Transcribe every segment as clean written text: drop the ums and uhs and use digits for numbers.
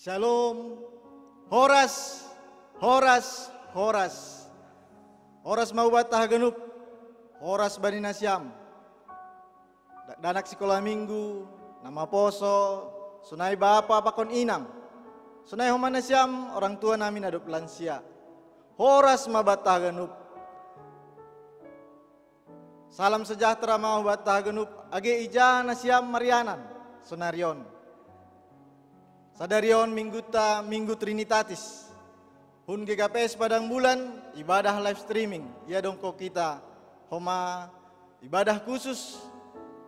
Shalom. Horas, horas, horas. Horas mau batah genup. Horas bani nasyam. Danak sekolah minggu, nama poso, sunai bapa pakon inang. Sunai homa nasyam, orang tua namin adop lansia. Horas ma batah genup. Salam sejahtera mau batah genup. Age ija nasyam marianan, sunarion. Sadarion minggu Trinitatis. Hun GKPS Padang Bulan, ibadah live streaming. Ya dongko kita, homa ibadah khusus,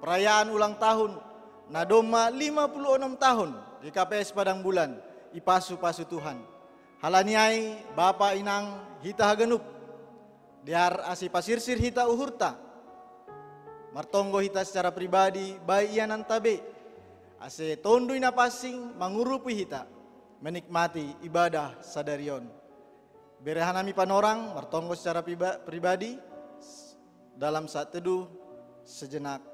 perayaan ulang tahun, nadoma 56 tahun GKPS Padang Bulan, ipasu-pasu Tuhan. Halaniai Bapak Inang hita hagenup, diar asi pasirsir hita uhurta, martonggo hita secara pribadi, baik ianan tabe, ase tondui napasing mangurupi hita, menikmati ibadah sadarion. Berehanami panorang, martonggo secara pribadi, dalam saat teduh sejenak.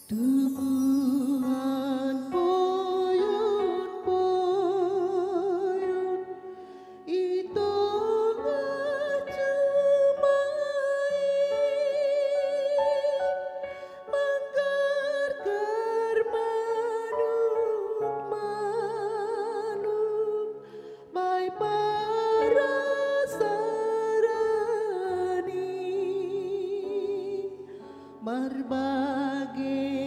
Tumbuhan poyon-poyon itu ngacumai manggar-gar manuk-manuk mai parasarani marbagai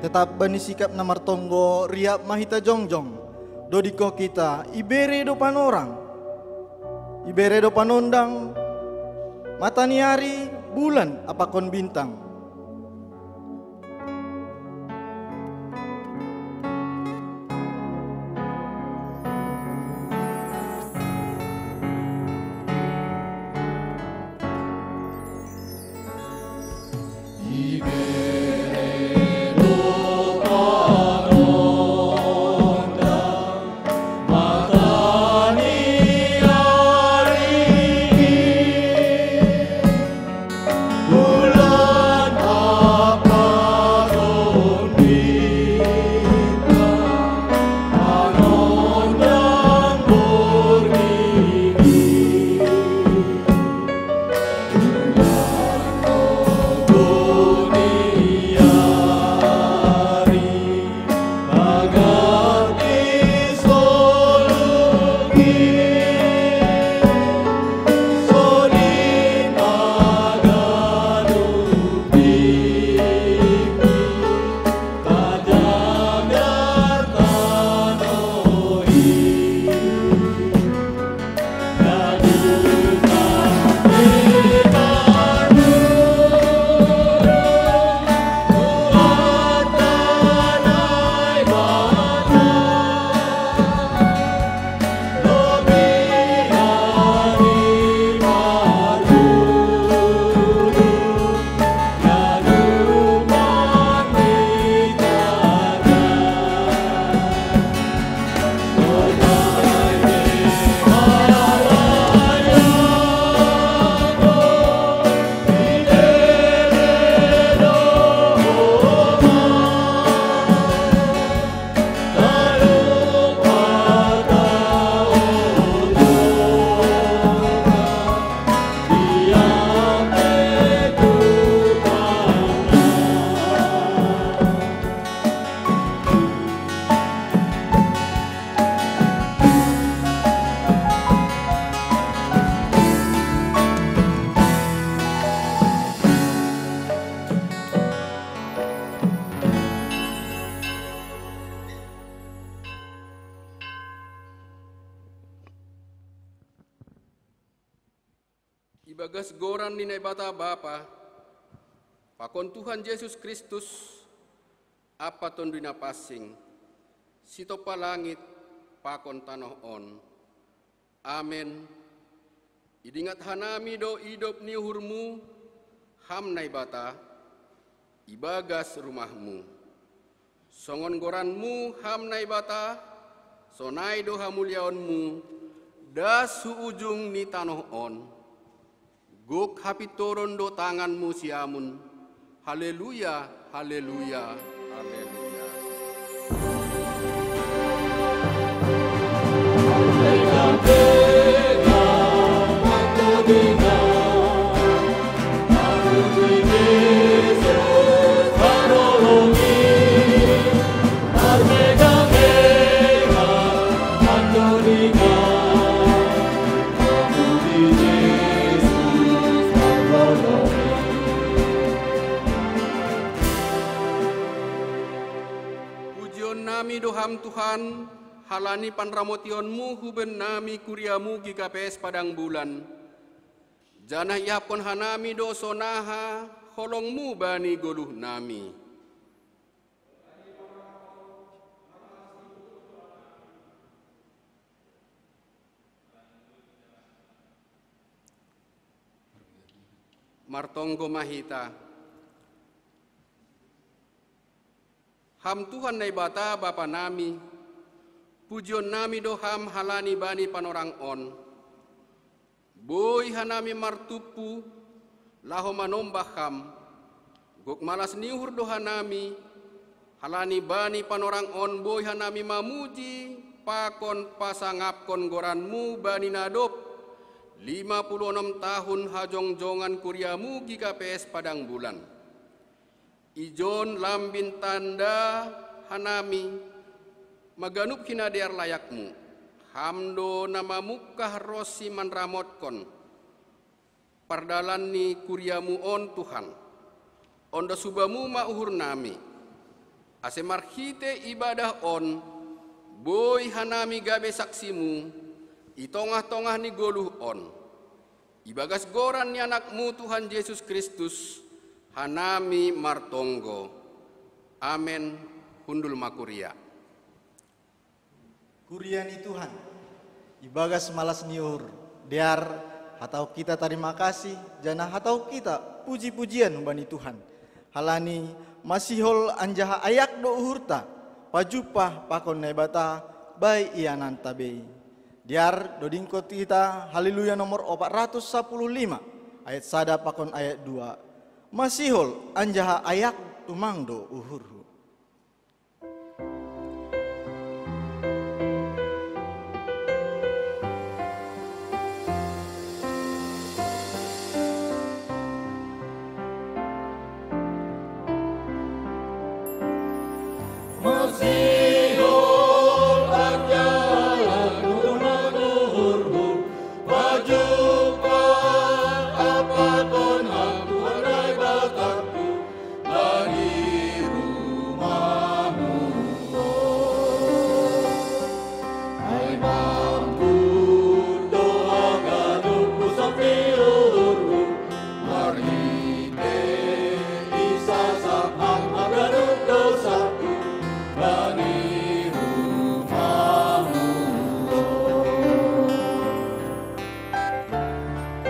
tetap bani sikap namar tonggo riap mahita jongjong dodiko kita ibere do panorang ibere do panondang mataniari bulan apakon bintang. Bulan ibagas goran ni naibata Bapa, pakon Tuhan Yesus Kristus, apa ton dina pasing, sito palangit, pakon tanoh on. Amen. Idingat hanami do idop ni uhurmu, ham naibata, ibagas rumahmu. Songon goranmu ham naibata, sonai do hamulyaonmu, das ujung ni tanoh on. Guk hapitoron do tanganmu siamun. Haleluya, haleluya, haleluya. Doham Tuhan, halani panramotionmu huben nami kuriamu GKPS Padang Bulan. Janah yapon hanami do sonaha, holongmu bani goluh nami. Martonggo Mahita. Ham Tuhan naibata Bapa nami, pujion nami doham halani bani panorang on. Boy hanami martupu, laho manombah ham, gok malas niuhur dohanami, halani bani panorang on boy hanami mamuji, pakon pasangapkon goranmu bani nadop, 56 tahun hajong-jongan kuriamu GKPS Padang Bulan. Ijon lambin tanda hanami maganup hinadear layakmu hamdo nama mukah rosi manramotkon pardalan ni kuriamu on Tuhan ondo subamu mauhur nami ase marhite ibadah on boy hanami gabe saksimu itongah-tongah ni goluh on ibagas goran ni anakmu Tuhan Yesus Kristus hanami martonggo. Amen. Hundul makuria. Kuriani Tuhan, ibagas malas niur, diar hatau kita terima kasih, jana hatau kita puji-pujian bani Tuhan. Halani masihol anjaha ayak do uhurta, pajupah pakon nebata, bai ianan tabei. Diar dodingkot kita, haleluya nomor 415, ayat sada pakon ayat 2. Masihol anjaha ayak tumangdo uhurhu.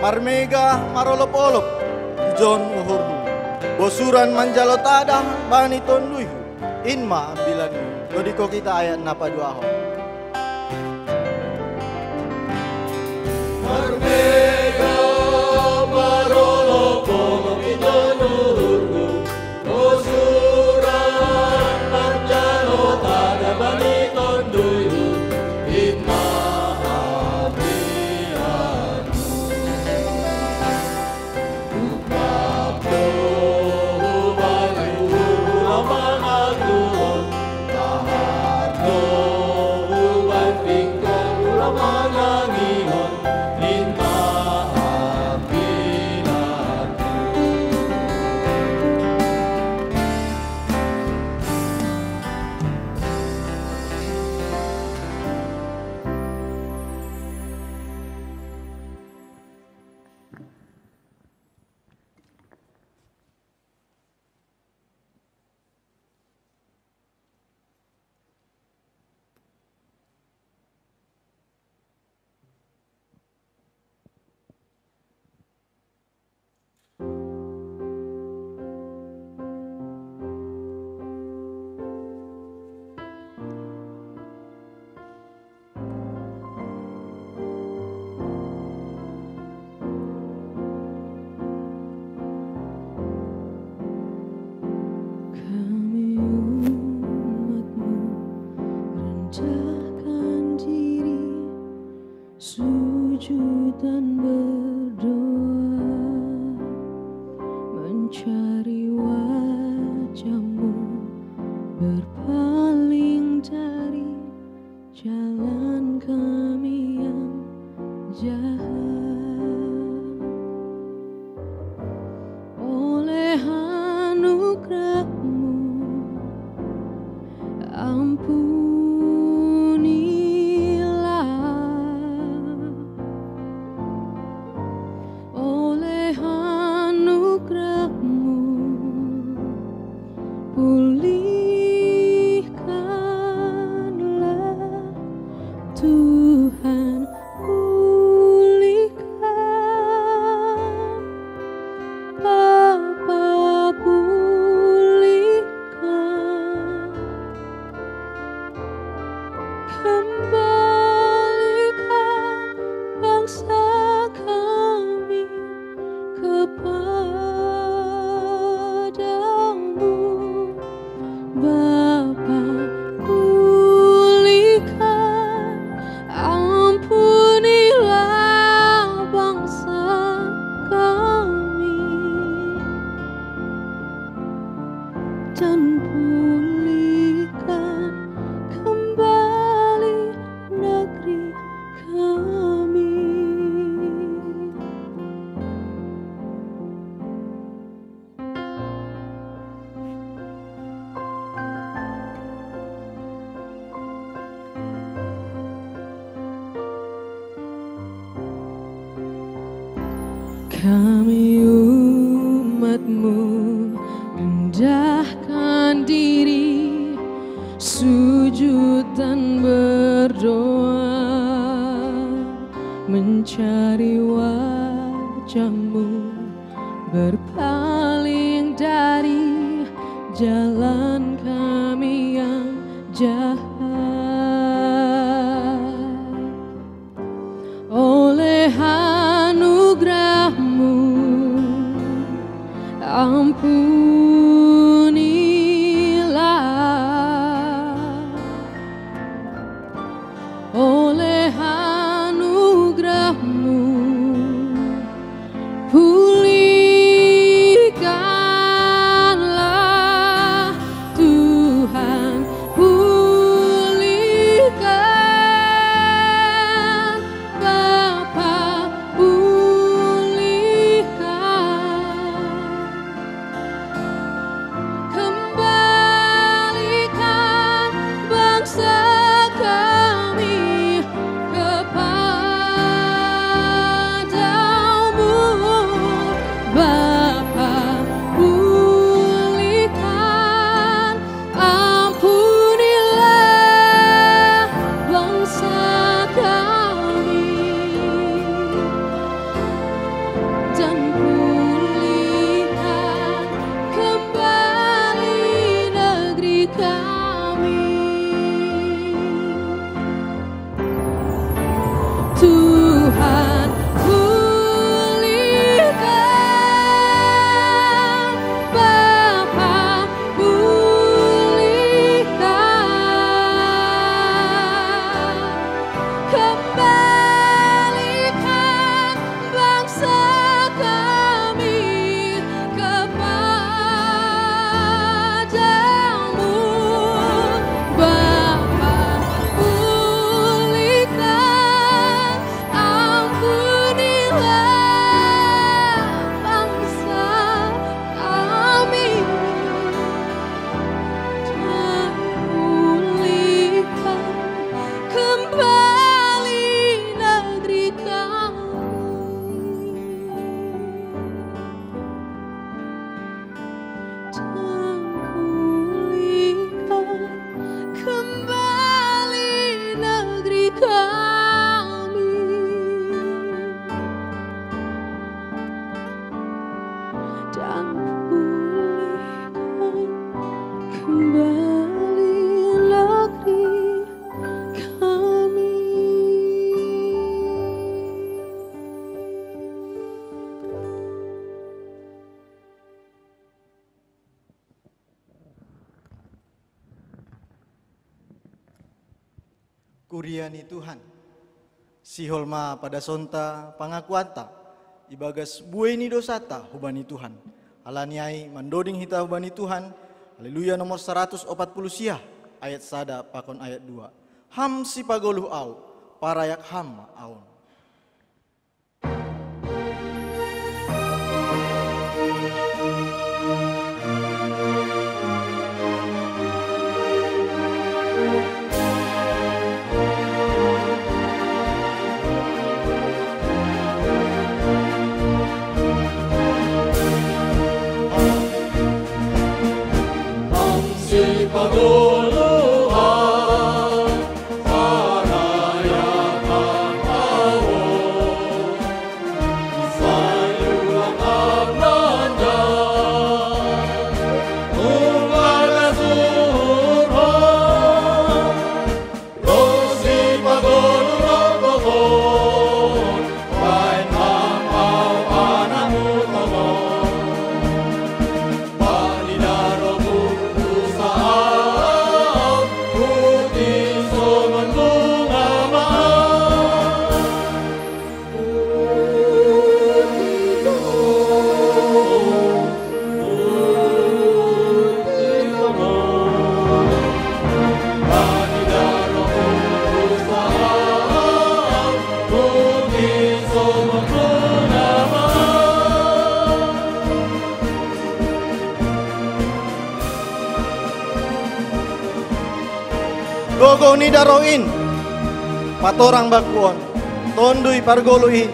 Marmega marolop-olop John uhurhu bosuran manjalo tadah bani tonduihu inma ambilanu dodiko kita ayat napa duaho. Marmega marolop-olop John uhurhu bosuran manjalo tadah bani tonduihu inma dan berdoa, mencari wajah-Mu, berpaling dari jalan kami yang jahat. Oleh anugerah-Mu ampunilah, oleh anugerah-Mu pulihkanlah Tuhan, pulihkan Bapa, pulihkan, kembalikan bangsa kami kepadamu. Bapa, pulihkan, ampunilah bangsa kami, dan pulihkan kembali negeri kami. Kami umat-Mu rendahkan diri, sujud dan berdoa, mencari wajah-Mu, berpaling dari jalan kami yang jahat. Oleh anugerah-Mu ampunilah, oleh anugerah-Mu pulihkanlah Tuhan, pulihkan Bapa, pulihkan, kembalikan bangsa kami kepadamu. Bapa, pulihkan, ampunilah bangsa kami, dan pulihkan kembali negeri kami. Tuhan, pulihkan Bapa, pulihkan, kembalikan bangsa kami kepadamu. Bapa, pulihkan, ampunilah bangsa kami, dan pulihkan kembali negeri kami, dan pulihkan kembali negeri kami, dan pulihkan kembali negeri kami. Kuriani Tuhan, Siholma pada sonta pangakuanta ibagas bueni dosata hubani Tuhan. Alaniai mandoding hita hubani Tuhan. Haleluya nomor 140 siah ayat sada pakon ayat 2. Ham si pagoluh au parayak ham aun. Gogo ni daroin, patorang bakuon, tondui pargoluin,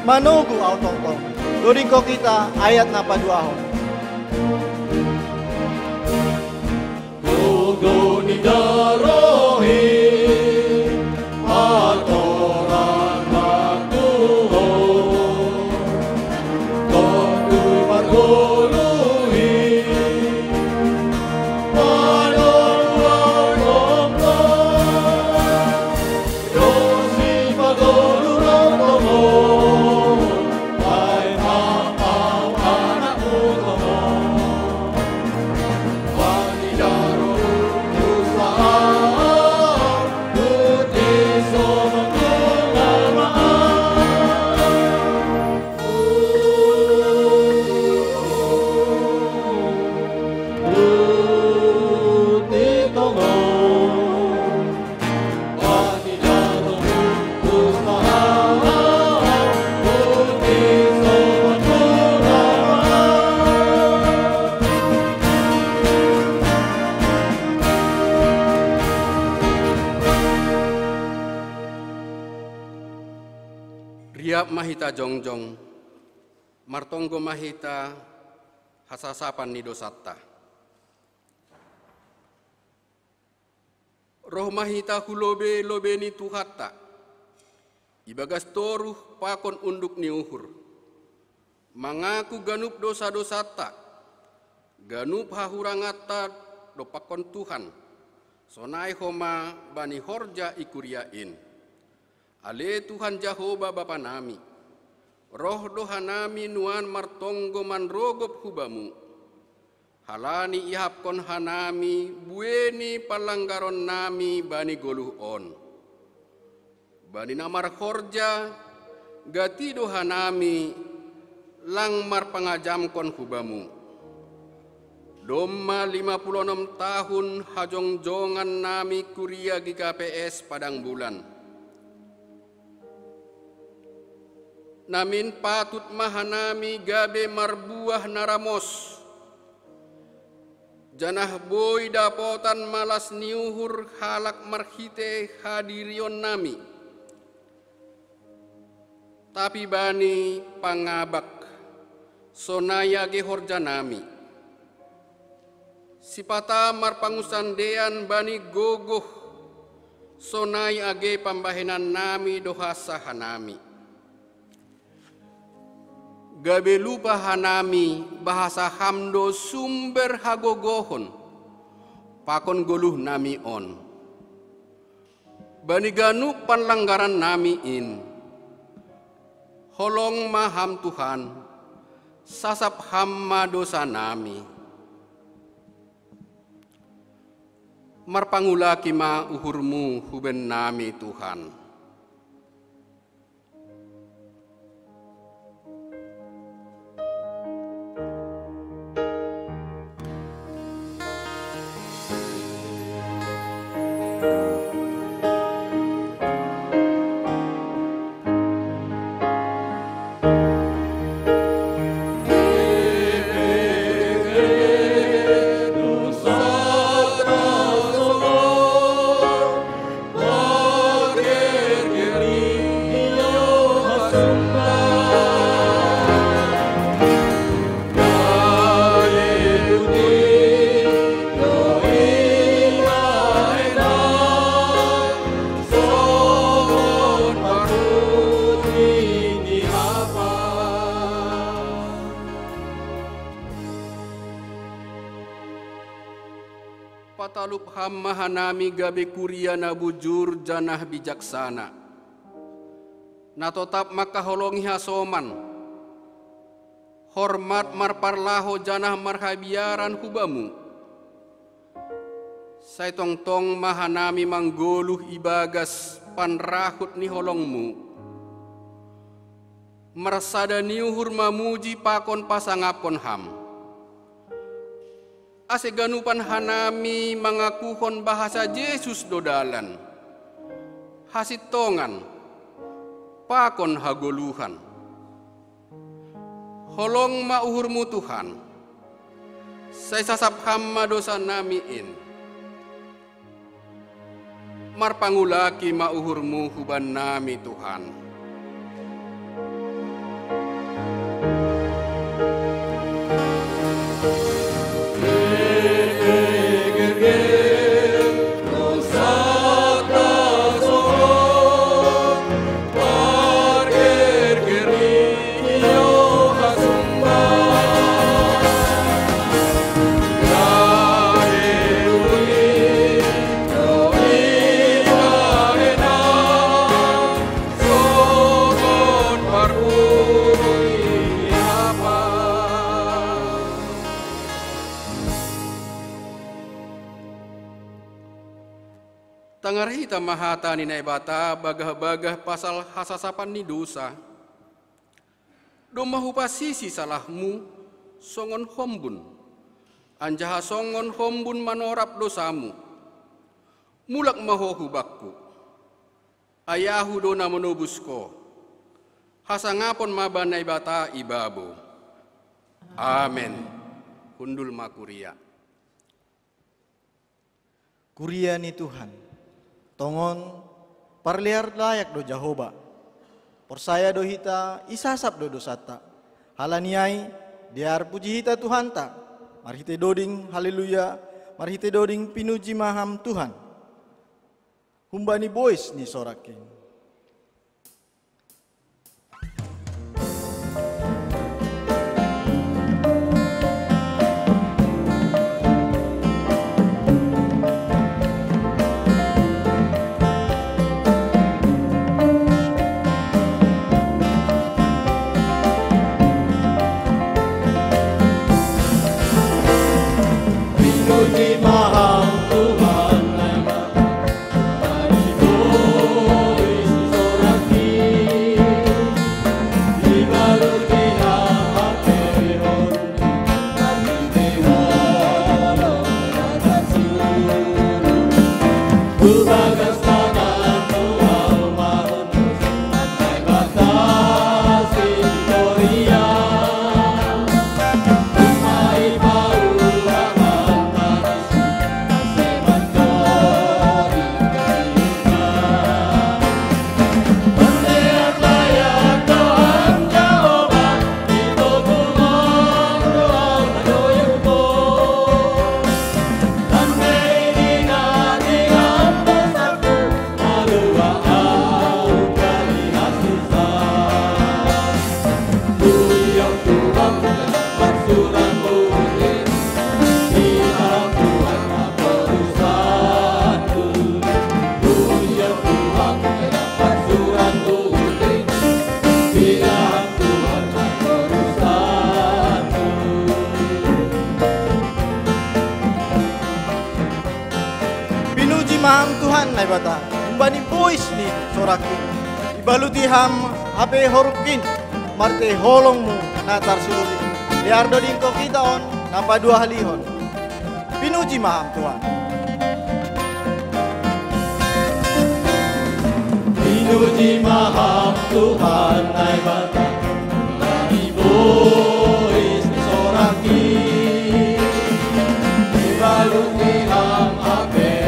manugu au tongtong. Doding ko kita ayat na paduahon. Gogo ni daroin, patorang bakuon, tondui pargoluin. Riap mahita jongjong, martonggo mahita hasasapan ni dosatta. Roh mahita hulobe lobe ni tuhatta, ibagas toruh pakon unduk ni uhur. Mangaku ganup dosa-dosatta, ganup hahurangata do pakon Tuhan, sonai homa bani horja ikuriain. Ale Tuhan Jahoba Bapa nami, roh doha nami nuan martonggo manrogop hubamu. Halani ihapkon hanami, bueni palanggaron nami bani goluh on. Bani namar horja, gati doha nami, lang mar pangajamkon hubamu. Domma 56 tahun hajongjongan nami kuria di KPS Padang Bulan. Namin patut mahanami gabe marbuah naramos. Janah boy dapotan malas niuhur halak marhite hadirion nami. Tapi bani pangabak sonaya ge horja nami. Sipata marpangusandean bani gogoh sonai age pambahenan nami dohasa hanami. Gabe lupa hanami bahasa hamdo sumber hagogohon pakon goluh nami on. Bani ganu panlanggaran nami in. Holong maham Tuhan sasap hamma dosa nami. Marpangulaki ma uhurmu huben nami Tuhan. Patalup hamma hanami gabe kuria na bujur janah bijaksana. Na totap makaholongi hasoman. Hormat marparlaho janah marhabiaran hubamu. Sai tong mahanami manggoluh ibagas panrahut ni holongmu. Mersada niuhur mamuji pakon pasangapon ham. Ase ganupan hanami mengakuhon bahasa Yesus dodalan. Hasitongan, pakon hagoluhan. Holong mauhurmu Tuhan, saya sasap hamma dosa namiin. Marpangulaki mauhurmu huban nami Tuhan. Tangarhita mahata ni naibata bagah-bagah pasal hasasapan ni dosa. Domahupasisi salahmu songon hombun. Anjaha songon hombun manorap dosamu. Mulak mahohu bakku. Ayahu dona menubusko. Hasangapon maba naibata ibabo. Amen. Hundul makuria. Kuria ni Tuhan. Tongon parliar layak do Jahoba. Persaya do hita isasap do dosata. Halaniai diar puji hita Tuhan ta. Marhite doding haleluya. Marhite doding pinuji maham Tuhan. Humbani boys ni sorakin. Maham Tuhan na bata, umbani boys ni sorakin, ibaluti ham hape horukin, marte holong mu natar sululi, liardo dingko kita on, napa dua halihon, pinuji maham Tuhan. Pinuji maham Tuhan na bata, umbani boys ni sorakin, ibaluti ham hape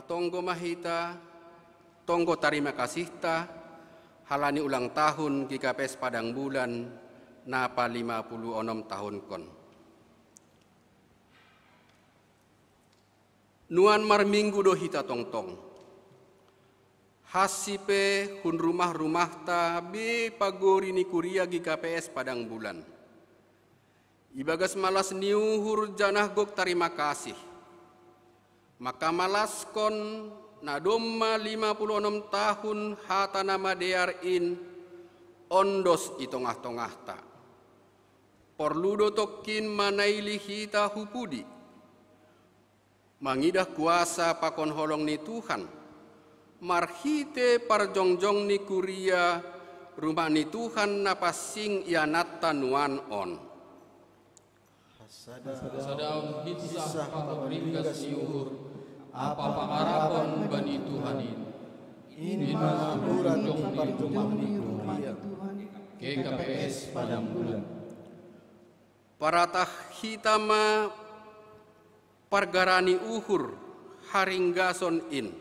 tonggo mahita, tonggo terima kasih ta, halani ulang tahun GKPS Padang Bulan, napa 56 tahun kon. Nuan marminggu do hita tong-tong. Hasipe hun rumah-rumah ta be pagori ni kuria GKPS Padang Bulan. Ibagas malas niuhur janah gok terima kasih. Maka malas kon na domma 56 tahun hata nama dearin ondos itongah-tongah ta. Porludo tokin manaili hita hupudi. Mangidah kuasa pakon holong ni Tuhan. Marhite parjongjong ni kuria rumah ni Tuhan napasing ianata nuan on. Sadaun hitsah pabringkas niuhur, apa pangarapon bani Tuhanin. Ini mahuran di parjongjong ni kuria GKPS Padang Bulan. Paratah hitama pargarani uhur haringgason in.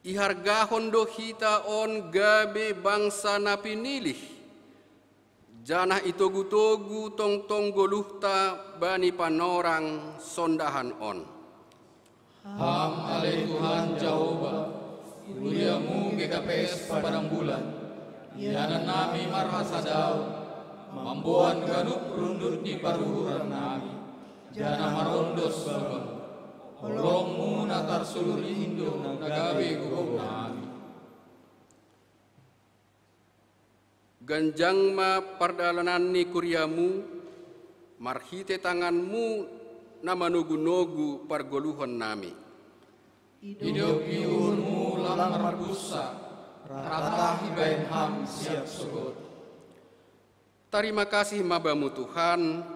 Ihargahon do hita on gabe bangsa na pinilih. Janah itogu-togu tong-tong goluhta bani panorang sondahan on. Ham ale Tuhan Jehovah, kuliamu GKPS Padang Bulan. Yanan nami marhasadau, mambuan ganup rundur di paruhuran nami. Jana marondos babang, holongmu natar sulur indo nagawe gugong nami. Ganjang ma pardalanan ni kuriamu, marhite tanganmu na manugu-nugu pargoluhon nami. Hidup iunmu lang marbusa, ratah ibain ham siap sugot. Terima kasih mabamu Tuhan,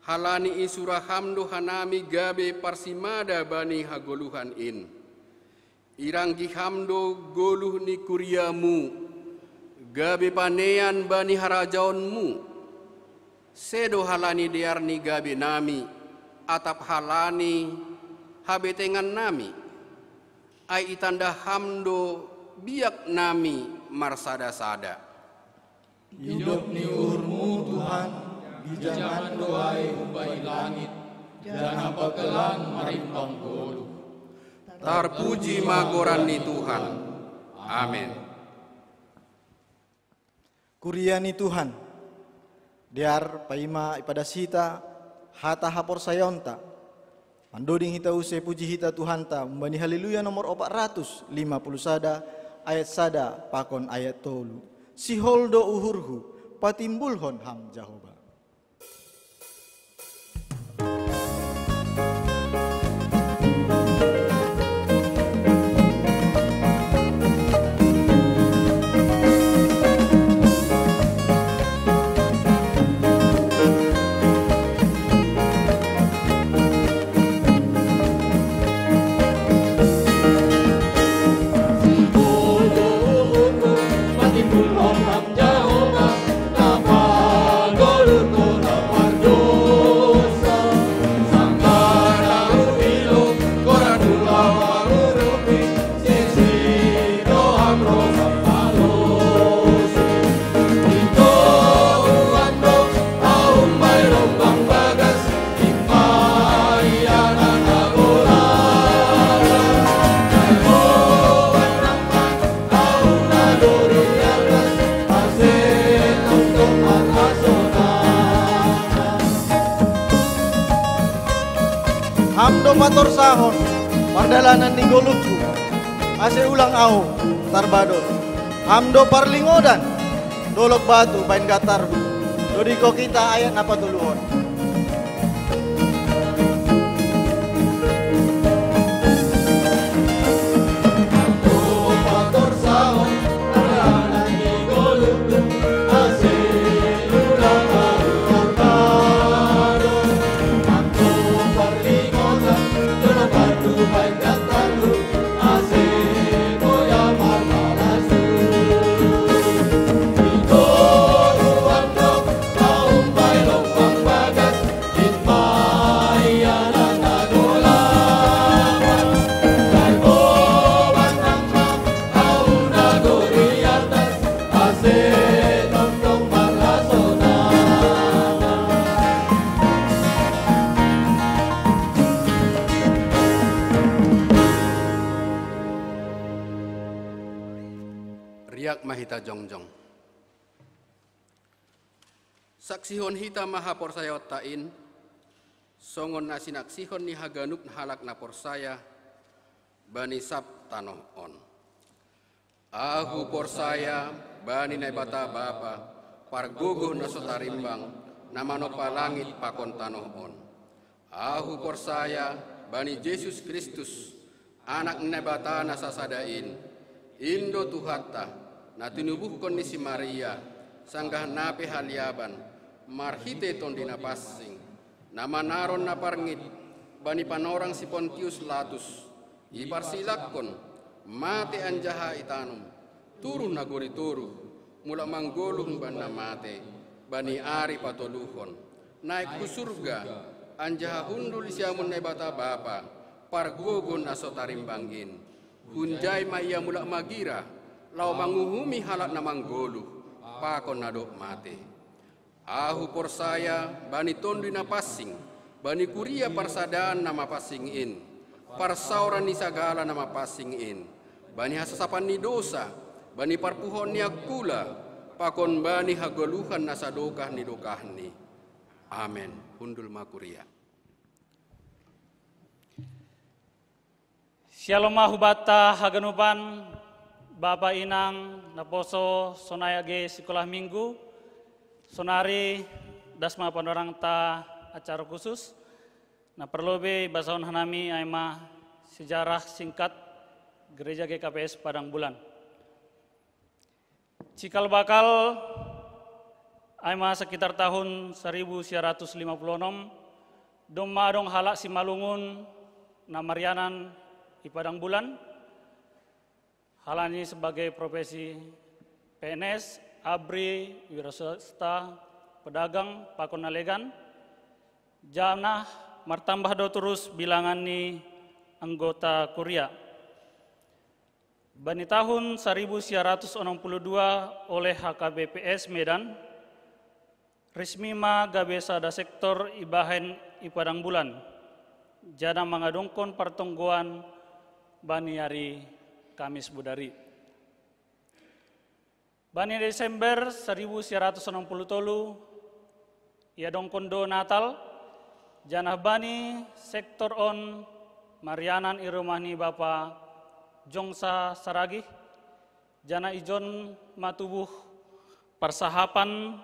halani isura hamdo hanami gabe parsimada bani hagoluhan in. Iranggi hamdo goluh ni kuriamu, gabe panean bani harajaonmu. Sedo halani diarni gabe nami, atap halani habetengan nami. Ai itanda hamdo biak nami marsada-sada. Hidup ni urmu Tuhan, di zaman doai umbai langit, dan apakelan marimpang goluh. Tarpuji magoran ni Tuhan. Amin. Kuriani Tuhan, diar paima ipada sita, hata hapor sayonta, mandoding hita use puji hita Tuhan ta, membani haleluya nomor 450 sada, ayat sada, pakon ayat tolu. Si holdo uhurhu, patimbulhon ham Jehovah. Hamdo matur sahon, pardalanan ni golukku, ase ulang au, tarbador. Hamdo parlingodan, dolok batu, bain gatarhu. Dodiko kita ayat napa tuluhon. Bye. liak mahita jongjong. Saksihon hita maha porsaya otain, songon nasinaksihon ni haganuk halak na porsaya, bani sab tanoh on. Ahu porsaya bani naibata bapa, parguguh na sotarimbang, namano palangit pakon tanoh on. Ahu porsaya bani Yesus Kristus, anak naibata na sasadain, Indo Tuhata, na tinubuhkon ni si Maria, sanggah nape haliaban, marhite ton dinapasing, nama naron na parngit, bani panorang si Pontius Latus, iparsilakon, mate anjaha itanum, turun na gori turu, mula manggolong ban na mate, bani ari patoluhon, naik ku surga, anjaha hundul siamun na bata bapa, pargogon na sotarimbangin, hunjay maya mula magira, lau manguhumi halak na manggoluh, pakon na dok mate. Ahu porsaya, bani tondi na passing, bani kuria parsadaan nama passing in, parsauran ni sagala nama passing in, bani hasasapan ni dosa, bani parpuhon ni akula, pakon bani hagoluhan na sadokah ni dokah ni. Amen. Hundul makuria. Shalom mahubata haganupan Bapa Inang naposo sonayage sekolah minggu sonari dasma pandorang ta acara khusus na perlobe basaon hanami aima sejarah singkat Gereja GKPS Padang Bulan. Cikal bakal aima sekitar tahun 1956 dong madong halak Simalungun na Marianan di Padang Bulan, halani sebagai profesi PNS, ABRI, wiraswasta, pedagang, pakon nalegan, janah martambah do terus bilangan ni anggota kuria. Bani tahun 1962 oleh HKBPS Medan, resmi ma gabesa da sektor ibahen i Padang Bulan, jana mengadongkon pertonggoan bani hari Kamis Budari. Bani Desember 1963 ia dongkon do Natal janah bani sektor on Marianan irumahni Bapa Jongsa Saragih jana ijon matubuh persahapan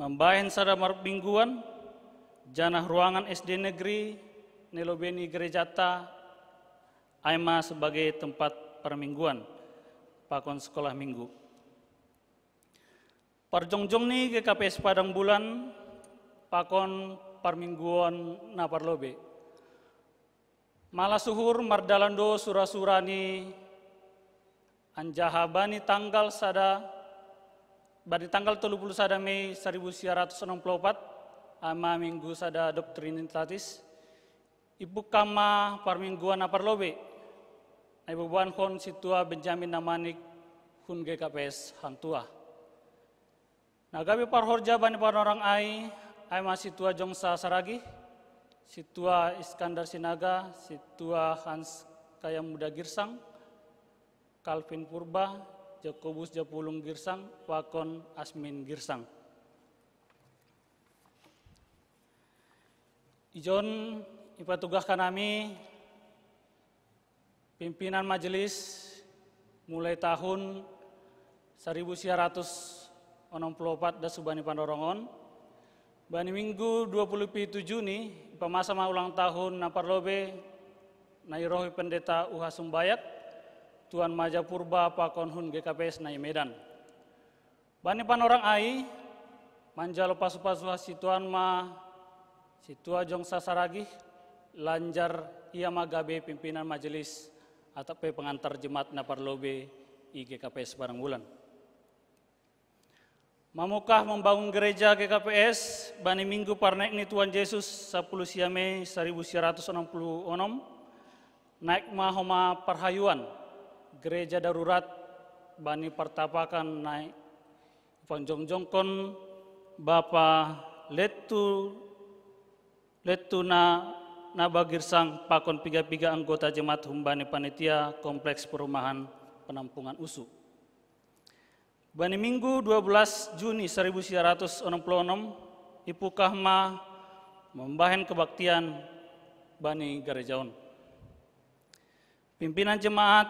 membahen sada mingguan janah ruangan SD negeri Nelobeni Gerejata aima sebagai tempat permingguan pakon sekolah minggu. Parjongjong ni GKPS Padang Bulan pakon permingguan na parlobe. Malah suhur mardalando sura-surani anjaha bani tanggal 31 Mei 1964 ama minggu sada doktrinitatis ibu kama parmingguan aparlobe ibu buan hon situa Benjamin Namanik hun GKPS Hantua. Nagabi parhorja bani panorang ai masih situa Jongsa Saragih, situa Iskandar Sinaga, situa Hans Kaya Muda Girsang, Calvin Purba, Jakobus Japulung Girsang, Wakon Asmin Girsang. Ijon ipatugahkan kami pimpinan majelis mulai tahun 1964 da subani pandorongon bani minggu 27 nih pemasama ulang tahun naparlobe nairohi pendeta Uha Sumbayat Tuan Maja Purba pakon hun GKPS nai Medan bani panorang ai manjalo pasu-pasu situan ma situa Jongsa Saragih lanjar ia magabe pimpinan majelis atau pengantar jemaat naparlobe IGKPS Padang Bulan. Mamukah membangun gereja GKPS bani minggu parnaik ni Tuhan Yesus 10 Mei 1966 naik mahoma perhayuan gereja darurat bani pertapakan naik panjongjongkon Bapa Letuna Nabagirsang pakon piga-piga anggota jemaat humbani panitia kompleks perumahan penampungan USU. Bani Minggu 12 Juni 1966, Ipu Kahma membahen kebaktian Bani Garejaon. Pimpinan jemaat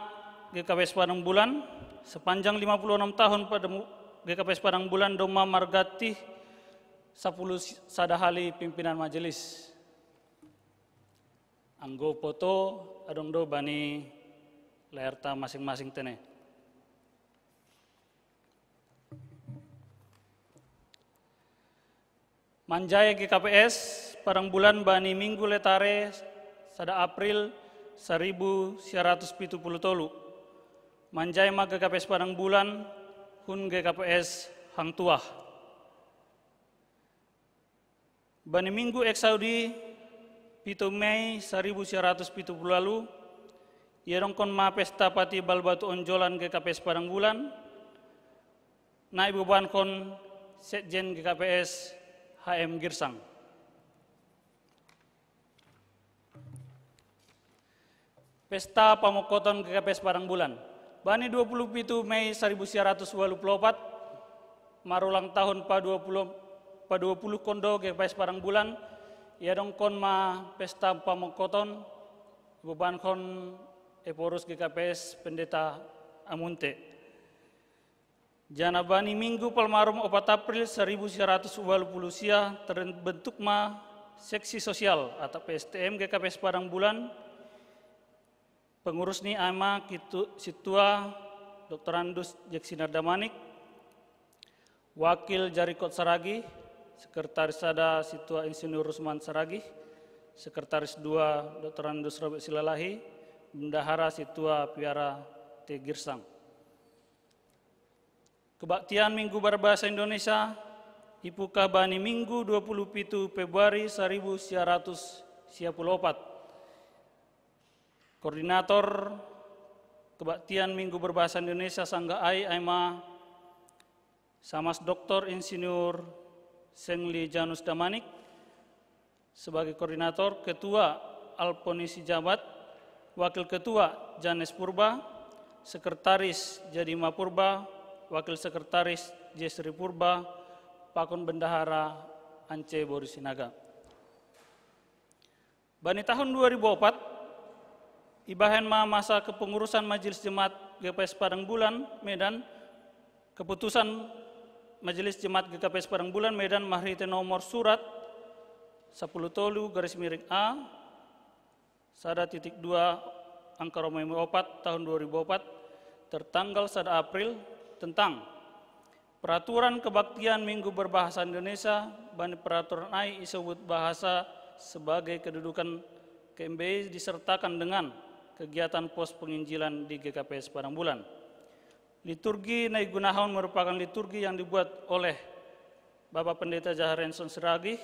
GKPS Padang Bulan sepanjang 56 tahun pada GKPS Padang Bulan Doma Margati 10 sadahali pimpinan majelis. Anggo foto adong do bani layarta masing-masing tene. Manjaya GKPS Padang Bulan Bani Minggu Letare sada April 1970 tolu. Manjaya ma GKPS Padang Bulan hun GKPS Hang Tuah. Bani Minggu Eksaudi 7 Mei 1970 lalu, ia rongkon ma pesta pati balbatu onjolan GKPS Padang Bulan, naik beban kon Sekjen GKPS HM Girsang. Pesta Pamokoton GKPS Padang Bulan, Bani 27 Mei 1984, marulang tahun pa 20 kondo GKPS Padang Bulan, ia dongkon ma pesta Pamokoton beban kon eporus GKPS Pendeta Amunte. Jana Bani Minggu Palmarum 4 April 1980 sia terbentuk ma seksi sosial atau PSTM GKPS Padang Bulan. Pengurus ni ama Situa Dr. Andus Jeksinar Damanik, Wakil Jarikot Saragi, Sekretaris Sada Situa Insinyur Rusman Saragi, Sekretaris 2 Dr. Andus Robert Silalahi, Bendahara Situa Piara T. Girsang. Kebaktian Minggu Berbahasa Indonesia, Ipuka Bani Minggu 27 Februari 1944. Koordinator Kebaktian Minggu Berbahasa Indonesia Sangga Ai Aima Samas Dr. Insinyur Sengli Janus Damanik. Sebagai koordinator, Ketua Alponisi Jabat, Wakil Ketua Janes Purba, Sekretaris Jadima Purba, Wakil Sekretaris Jesri Purba, Pakon Bendahara Ance Borisinaga. Bani tahun 2004, ibahen ma masa kepengurusan Majelis Jemaat GKPS Padang Bulan Medan, keputusan Majelis Jemaat GKPS Padang Bulan Medan mahrite nomor surat 10/A sada titik 2 angka Romawi 4 tahun 2004 tertanggal 1 April tentang Peraturan Kebaktian Minggu Berbahasa Indonesia. Bani peraturan ai disebut bahasa sebagai kedudukan KMBI disertakan dengan kegiatan pos penginjilan di GKPS Padang Bulan. Liturgi Nai Gunahon merupakan liturgi yang dibuat oleh Bapak Pendeta Jaharenson Seragih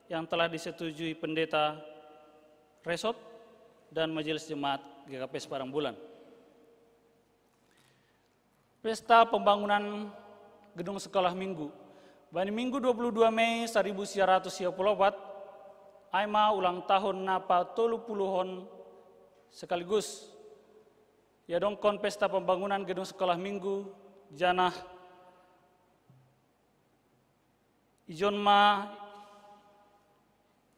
yang telah disetujui Pendeta Resop dan Majelis Jemaat GKPS Padang Bulan. Pesta Pembangunan Gedung Sekolah Minggu. Bani Minggu 22 Mei 1944, Aima ulang tahun napa 30 sekaligus. Ya dongkon pesta pembangunan Gedung Sekolah Minggu, janah ijon ma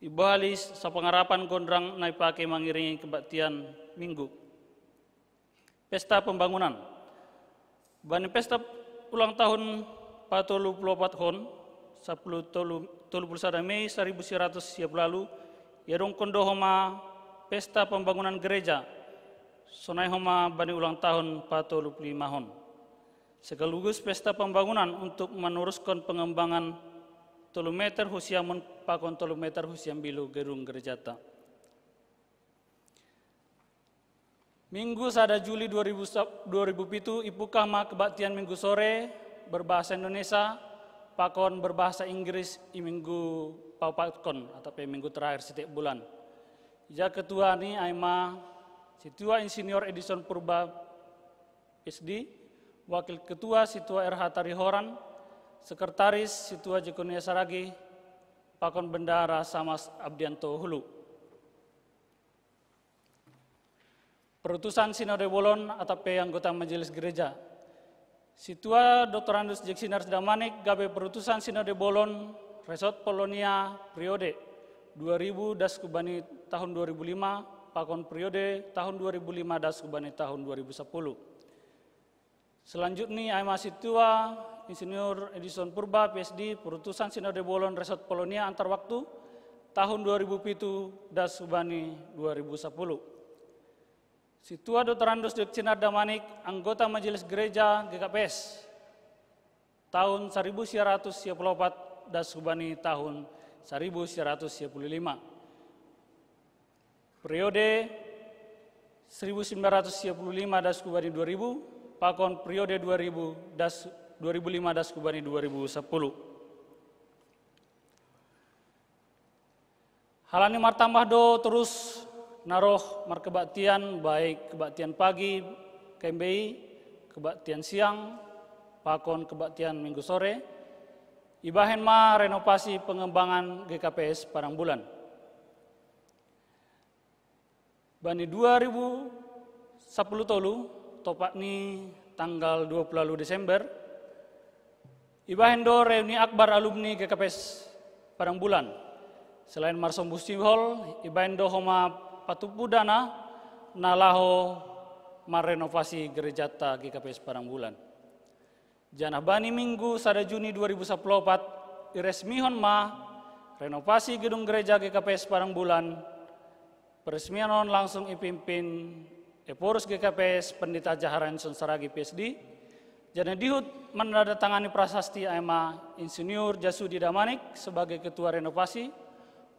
ibalis sa pengarapan gondrang naipake mangiringi kebaktian Minggu. Pesta pembangunan. Bani pesta ulang tahun 44 hon 31 Mei 1900 siap lalu ya dongkon dohoma pesta pembangunan gereja sonai homa bani ulang tahun 45 hon. Sekaligus pesta pembangunan untuk meneruskan pengembangan 3 meter husiamun pakon 3 meter husiam bilu gerung gerejata. Minggu sada Juli 2007 Ipuka ma kebaktian Minggu sore berbahasa Indonesia pakon berbahasa Inggris i minggu paupakon atau minggu terakhir setiap bulan. Ja ketua ni aima Situa Insinyur Edison Purba SD, Wakil Ketua Situa RH Tarihoran, Sekretaris Situa Jekonia Saragi, Pakon Bendahara Samas Abdianto Hulu. Perutusan Sinode Bolon ATP anggota Majelis Gereja. Situa Dr. Andus Jeksinars Damanik gabe perutusan Sinode Bolon Resort Polonia periode 2000 das kubani tahun 2005 pakon periode tahun 2005 das kubani tahun 2010. Selanjutnya Aima Situa Insinyur Edison Purba PSD perutusan Sinode Bolon Resort Polonia antar waktu tahun 2007 das kubani 2010. Situa Dr. Andus Jeksinars Damanik, anggota Majelis Gereja GKPS, tahun 1944 das subani tahun 1945. Periode 1995 das kubani 2000, pakon periode 2005 das kubani 2010. Halani martambah do terus naroh markebaktian baik kebaktian pagi KMBI, kebaktian siang, pakon kebaktian minggu sore, ibahen ma renovasi pengembangan GKPS Parangbulan. Bani 2010 tolu, topak ni tanggal 20 Desember, ibahen do reuni akbar alumni GKPS Parangbulan. Selain Marsom Busti Hall, ibahen do homa patupu dana nalaho marenovasi gerejata GKPS Parangbulan. Janah bani minggu sada Juni 2014 iresmihon ma renovasi gedung gereja GKPS Parangbulan. Peresmian langsung ipimpin Eporus GKPS Pendeta Jaharan Sonsaragi PSD. Janah dihut menandatangani prasasti Aima Insinyur Jasudi Damanik sebagai ketua renovasi.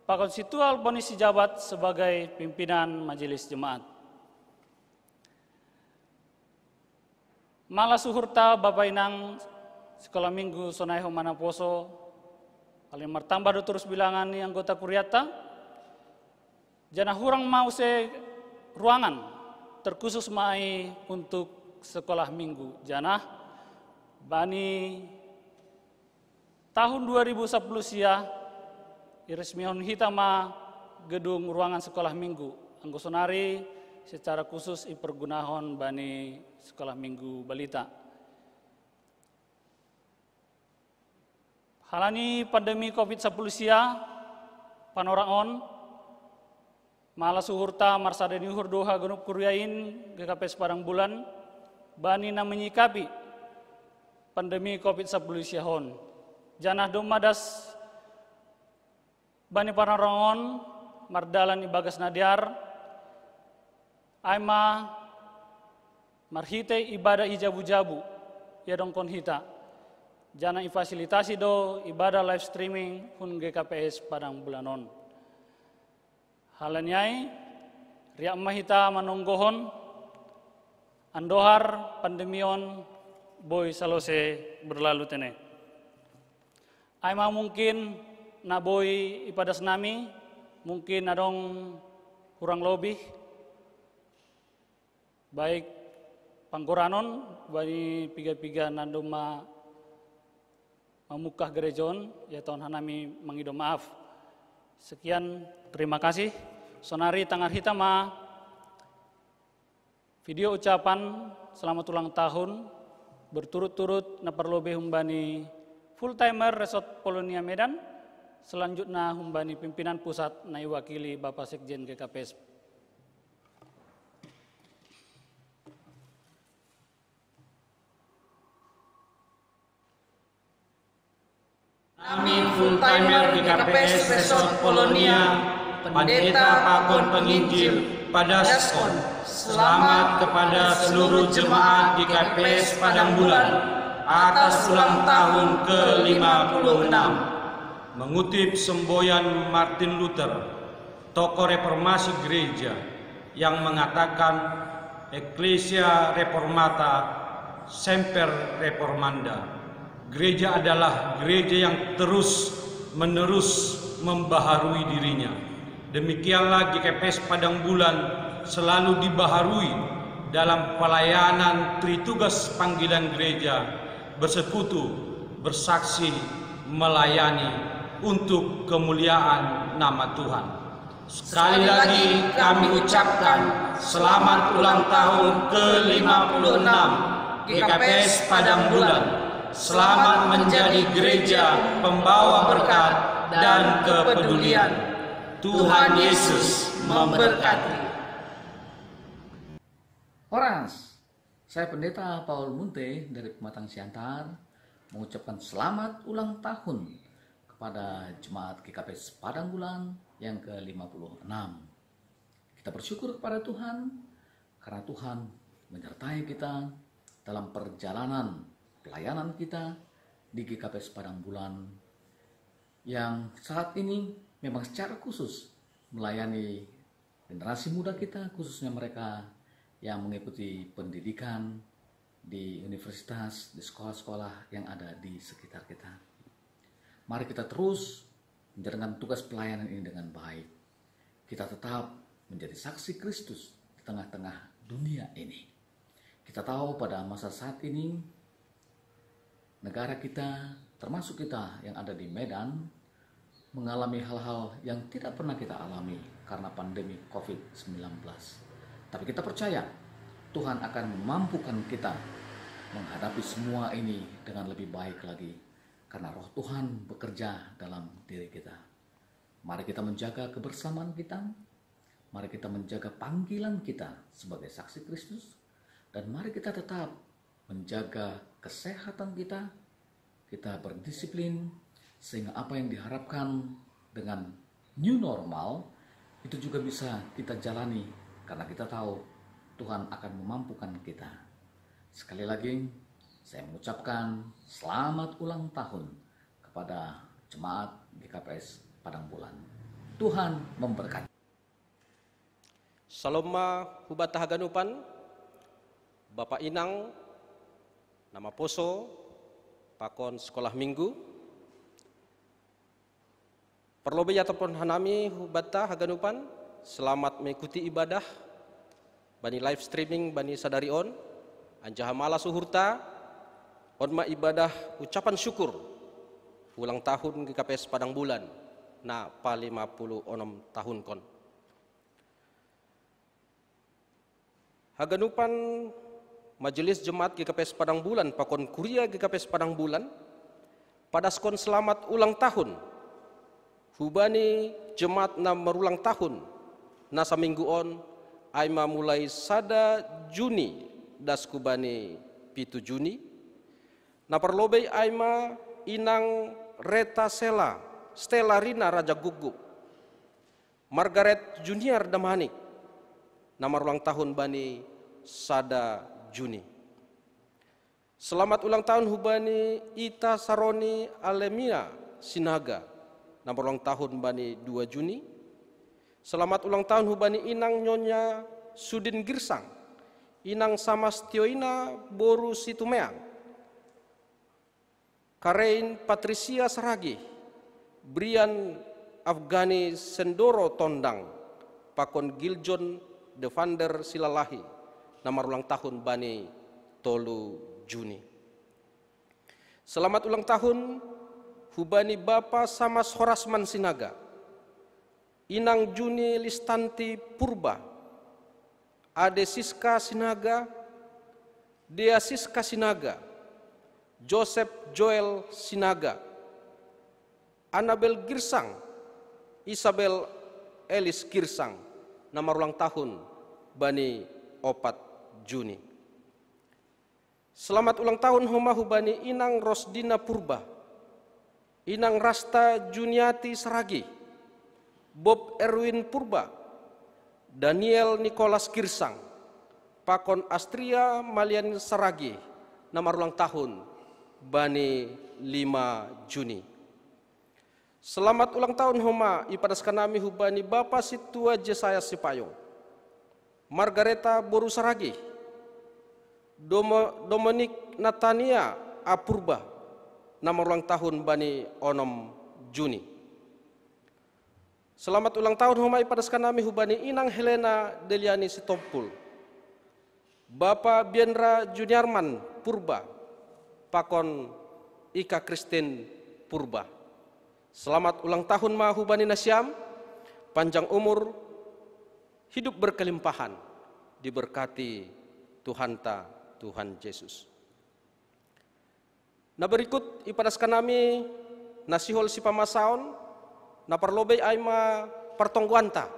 Pak Konstitual Ponisi Jabat sebagai pimpinan Majelis Jemaat. Mala suhurta Bapak Inang sekolah minggu Sonaiho Manaposo, paling martambah do terus bilangan ni anggota Kuriata, janah hurang mau se ruangan terkhusus mai untuk sekolah minggu. Janah bani tahun 2010 sia iresmion hitama gedung ruangan sekolah minggu. Anggo sonari secara khusus ipergunahon bani sekolah minggu balita. Halani pandemi COVID-19 sia panoraon mala suhurta marsada niuhur doha genup kuryain GKPS Parangbulan bani na menyikapi pandemi COVID-19 sia hon. Janah domadas bani Panarongon, mardalan ibagas nadiar, aima marhite ibadah ijabu-jabu, ya dongkon hita. Jana ifasilitasi do ibadah live streaming hun GKPS Parangbulanon. Halanyai, riak mahita manunggohon, andohar pandemion boy salose berlalu tene. Aima mungkin na boy ipadas nami, mungkin adong kurang lebih baik panggoranon bani piga-piga nandoma memukah gerejon ya tahun hanami mengido maaf. Sekian, terima kasih. Sonari tangan hitama video ucapan selamat ulang tahun berturut-turut na perlobe humbani full timer Resort Polonia Medan. Selanjutnya humbani pimpinan pusat na iwakili Bapak Sekjen GKPS. Kami full timer GKPS Resort Polonia, Pendeta Pakon Penginjil Padaskon. Selamat kepada seluruh jemaat GKPS Parangbulan atas ulang tahun ke-56. Mengutip semboyan Martin Luther, tokoh reformasi gereja, yang mengatakan Ecclesia Reformata Semper Reformanda. Gereja adalah gereja yang terus-menerus membaharui dirinya. Demikianlah GKPS Padangbulan selalu dibaharui dalam pelayanan tritugas panggilan gereja, bersekutu, bersaksi, melayani untuk kemuliaan nama Tuhan. Sekali lagi kami ucapkan selamat ulang tahun ke-56 GKPS Padang Bulan. Selamat menjadi gereja pembawa berkat dan kepedulian. Tuhan Yesus memberkati. Oras, saya Pendeta Paul Munte dari Pematang Siantar mengucapkan selamat ulang tahun kepada Jemaat GKPS Padang Bulan yang ke-56. Kita bersyukur kepada Tuhan karena Tuhan menyertai kita dalam perjalanan pelayanan kita di GKPS Padang Bulan yang saat ini memang secara khusus melayani generasi muda kita, khususnya mereka yang mengikuti pendidikan di universitas, di sekolah-sekolah yang ada di sekitar kita. Mari kita terus menjalankan tugas pelayanan ini dengan baik. Kita tetap menjadi saksi Kristus di tengah-tengah dunia ini. Kita tahu pada masa saat ini, negara kita, termasuk kita yang ada di Medan, mengalami hal-hal yang tidak pernah kita alami karena pandemi COVID-19. Tapi kita percaya Tuhan akan memampukan kita menghadapi semua ini dengan lebih baik lagi karena Roh Tuhan bekerja dalam diri kita. Mari kita menjaga kebersamaan kita, mari kita menjaga panggilan kita sebagai saksi Kristus, dan mari kita tetap menjaga kesehatan kita, kita berdisiplin, sehingga apa yang diharapkan dengan new normal itu juga bisa kita jalani karena kita tahu Tuhan akan memampukan kita. Sekali lagi saya mengucapkan selamat ulang tahun kepada Jemaat GKPS Padang Bulan. Tuhan memberkati. Saloma Hubata Haganupan, Bapak Inang, nama Poso, Pakon Sekolah Minggu, Perlobe ataupun Hanami Hubata Haganupan, selamat mengikuti ibadah bani live streaming bani sadari on, anjahamala suhurta, onma ibadah ucapan syukur ulang tahun GKPS Padang Bulan, na pa 56 tahun kon. Haganupan Majelis Jemaat GKPS Padang Bulan, Pakon Kuria GKPS Padang Bulan, pada skon selamat ulang tahun hubani jemaat na merulang tahun nasa minggu on aima mulai sada Juni das kubani 7 Juni na perlobei aima inang Reta Stella Rina Raja Gugup, Margaret Junior Damanik na merulang tahun bani sada Juni. Selamat ulang tahun hubani Ita Saroni Alemia Sinaga na ulang tahun bani 2 Juni. Selamat ulang tahun hubani Inang Nyonya Sudin Girsang, Inang Samastioina Boru Situmeang, Karein Patricia Saragi, Brian Afgani Sendoro Tondang, Pakon Giljon Devander Silalahi, nama ulang tahun bani 3 Juni. Selamat ulang tahun hubani Bapa Samas Horasman Sinaga, Inang Juni Listanti Purba, Ade Siska Sinaga, Dea Siska Sinaga, Joseph Joel Sinaga, Annabel Girsang, Isabel Elis Girsang, nama ulang tahun bani 4 Juni. Selamat ulang tahun homa hubani Inang Rosdina Purba, Inang Rasta Juniati Saragi, Bob Erwin Purba, Daniel Nicholas Girsang, Pakon Astria Malian Saragi, nama ulang tahun bani 5 Juni. Selamat ulang tahun homa ipadaskan nami hubani Bapak Situa Jesaya Sipayung, Margareta Boru Saragi, Dominic Natania Apurba, nama ulang tahun bani 6 Juni. Selamat ulang tahun homa ipadaskan nami hubani Inang Helena Deliani Sitompul, Bapak Biendra Juniarman Purba, Pakon Ika Kristin Purba. Selamat ulang tahun ma hubani Nasyam, panjang umur, hidup berkelimpahan, diberkati Tuhan Yesus. Na berikut ipadaskan nami nasihol si pamasaon na parlobay ay partongguanta.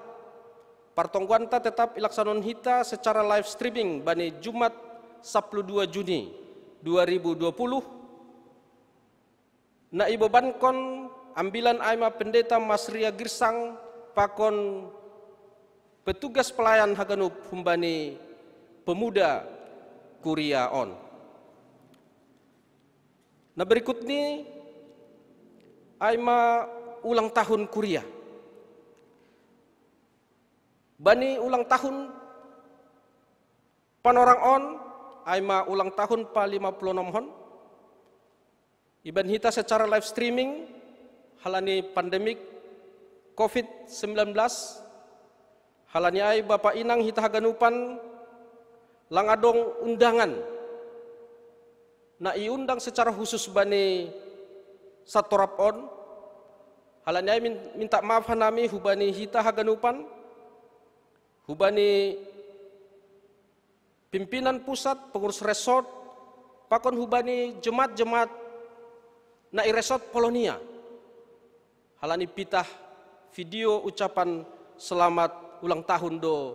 Partongguanta tetap ilaksanon hita secara live streaming bani Jumat 12 Juni 2020. Na ibebankon ambilan ay pendeta Mas Ria Girsang pakon petugas pelayan haganup humbani pemuda Kuria on. Nah berikut ini Aima ulang tahun Kuria. Bani ulang tahun panorang on Aima ulang tahun pa 56 hon. Iban hita secara live streaming halani pandemik COVID-19. Halani ay Bapak Inang hita haganupan langadong undangan na iundang secara khusus bani satorap on. Halani ay minta maaf hanami hubani hita haganupan, hubani pimpinan pusat pengurus resort, pakon hubani jemaat-jemaat na i-resort Polonia. Halani pitah video ucapan selamat ulang tahun do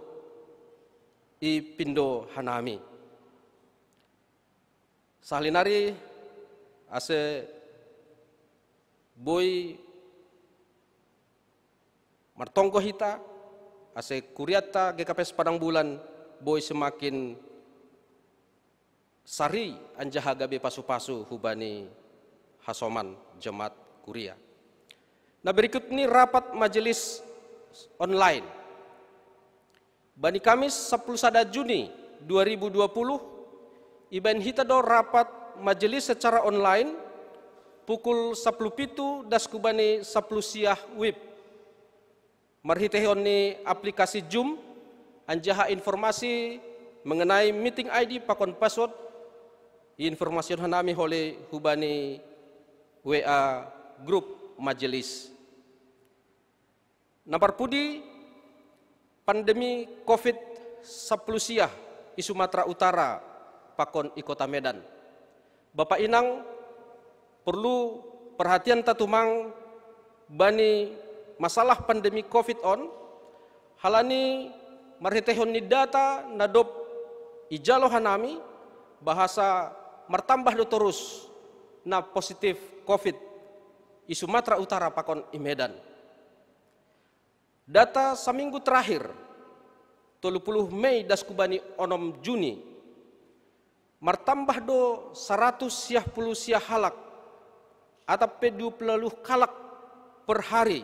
i pindo hanami. Salinari ase boy martonggo hita ase kuriata GKPS Padang Bulan boy semakin sari anjaha gabe pasu-pasu hubani hasoman jemaat Kuria. Nah berikut ini rapat majelis online. Bani Kamis 10 Juni 2020 Iban hita do rapat majelis secara online pukul 10.07 das kubani 10 siah wib. Marhitehon ni aplikasi Zoom anjaha informasi mengenai meeting ID pakon password informasi hanami oleh hubani WA grup majelis. Napar pudi pandemi COVID-10 siah di Sumatera Utara pakon i Kota Medan. Bapak Inang perlu perhatian tatumang bani masalah pandemi COVID on. Halani marhetehon ni data nadop ijalo hanami bahasa martambah do terus na positif COVID i Sumatera Utara pakon i Medan. Data seminggu terakhir 30 Mei das kubani onom Juni martambah do 110 siah halak atau 20 kalak per hari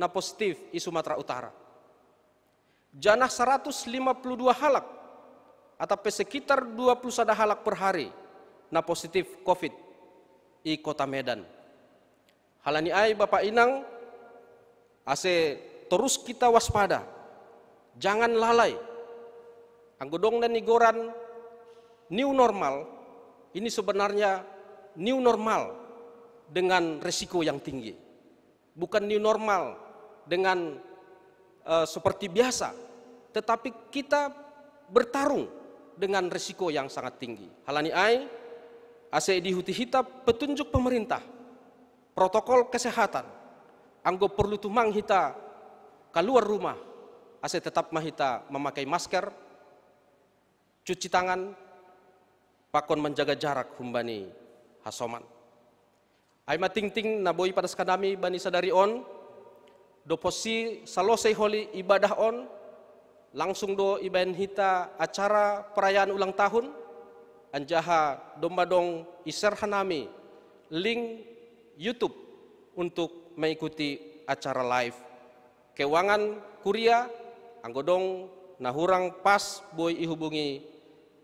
na positif di Sumatera Utara. Janah 152 halak atau sekitar 21 halak per hari na positif COVID di Kota Medan. Halani ay Bapak Inang ase terus kita waspada. Jangan lalai. Anggodong dan nigoran new normal ini sebenarnya new normal dengan resiko yang tinggi. Bukan new normal dengan seperti biasa, tetapi kita bertarung dengan resiko yang sangat tinggi. Halani ai ase dihuti hita petunjuk pemerintah, protokol kesehatan. Anggo perlu tumang hita keluar rumah, ase tetap mahita memakai masker, cuci tangan, pakon menjaga jarak humbani hasoman. Aima ting-ting naboy pada sekadami bani sadari on, do posi salosai holi ibadah on, langsung do ibadah hita acara perayaan ulang tahun, anjaha domba dong iser hanami link YouTube untuk mengikuti acara live. Keuangan Kuria, anggodong nahurang pas boy ihubungi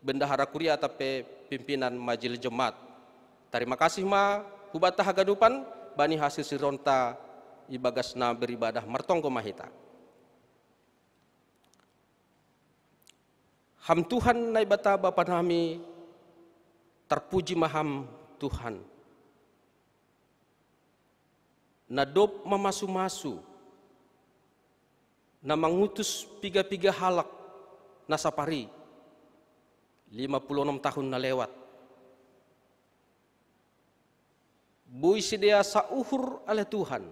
bendahara Kuria tapi pimpinan majelis jemaat. Terima kasih ma hubata hagadupan bani hasil sironta ibagasna beribadah martonggo mahita. Ham Tuhan nai bata bapa nami terpuji maham Tuhan. Nadop memasu-masu na mangutus piga-piga halak nasapari 56 tahun na lewat. Bui sidia sauhur oleh Tuhan.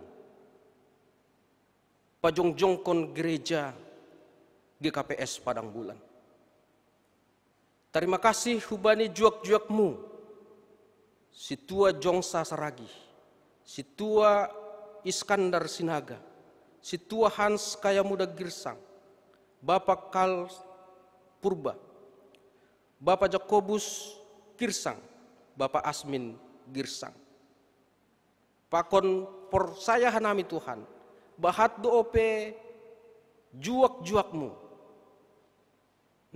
Pajongjongkon gereja GKPS Padang Bulan. Terima kasih hubani juak-juakmu. Si tua Jongsa Saragi, si tua Iskandar Sinaga, si tua Hans Kaya Muda Girsang, Bapak Karl Purba, Bapak Jakobus Girsang, Bapak Asmin Girsang. Pakon por saya hanami Tuhan, bahat doope juak-juakmu,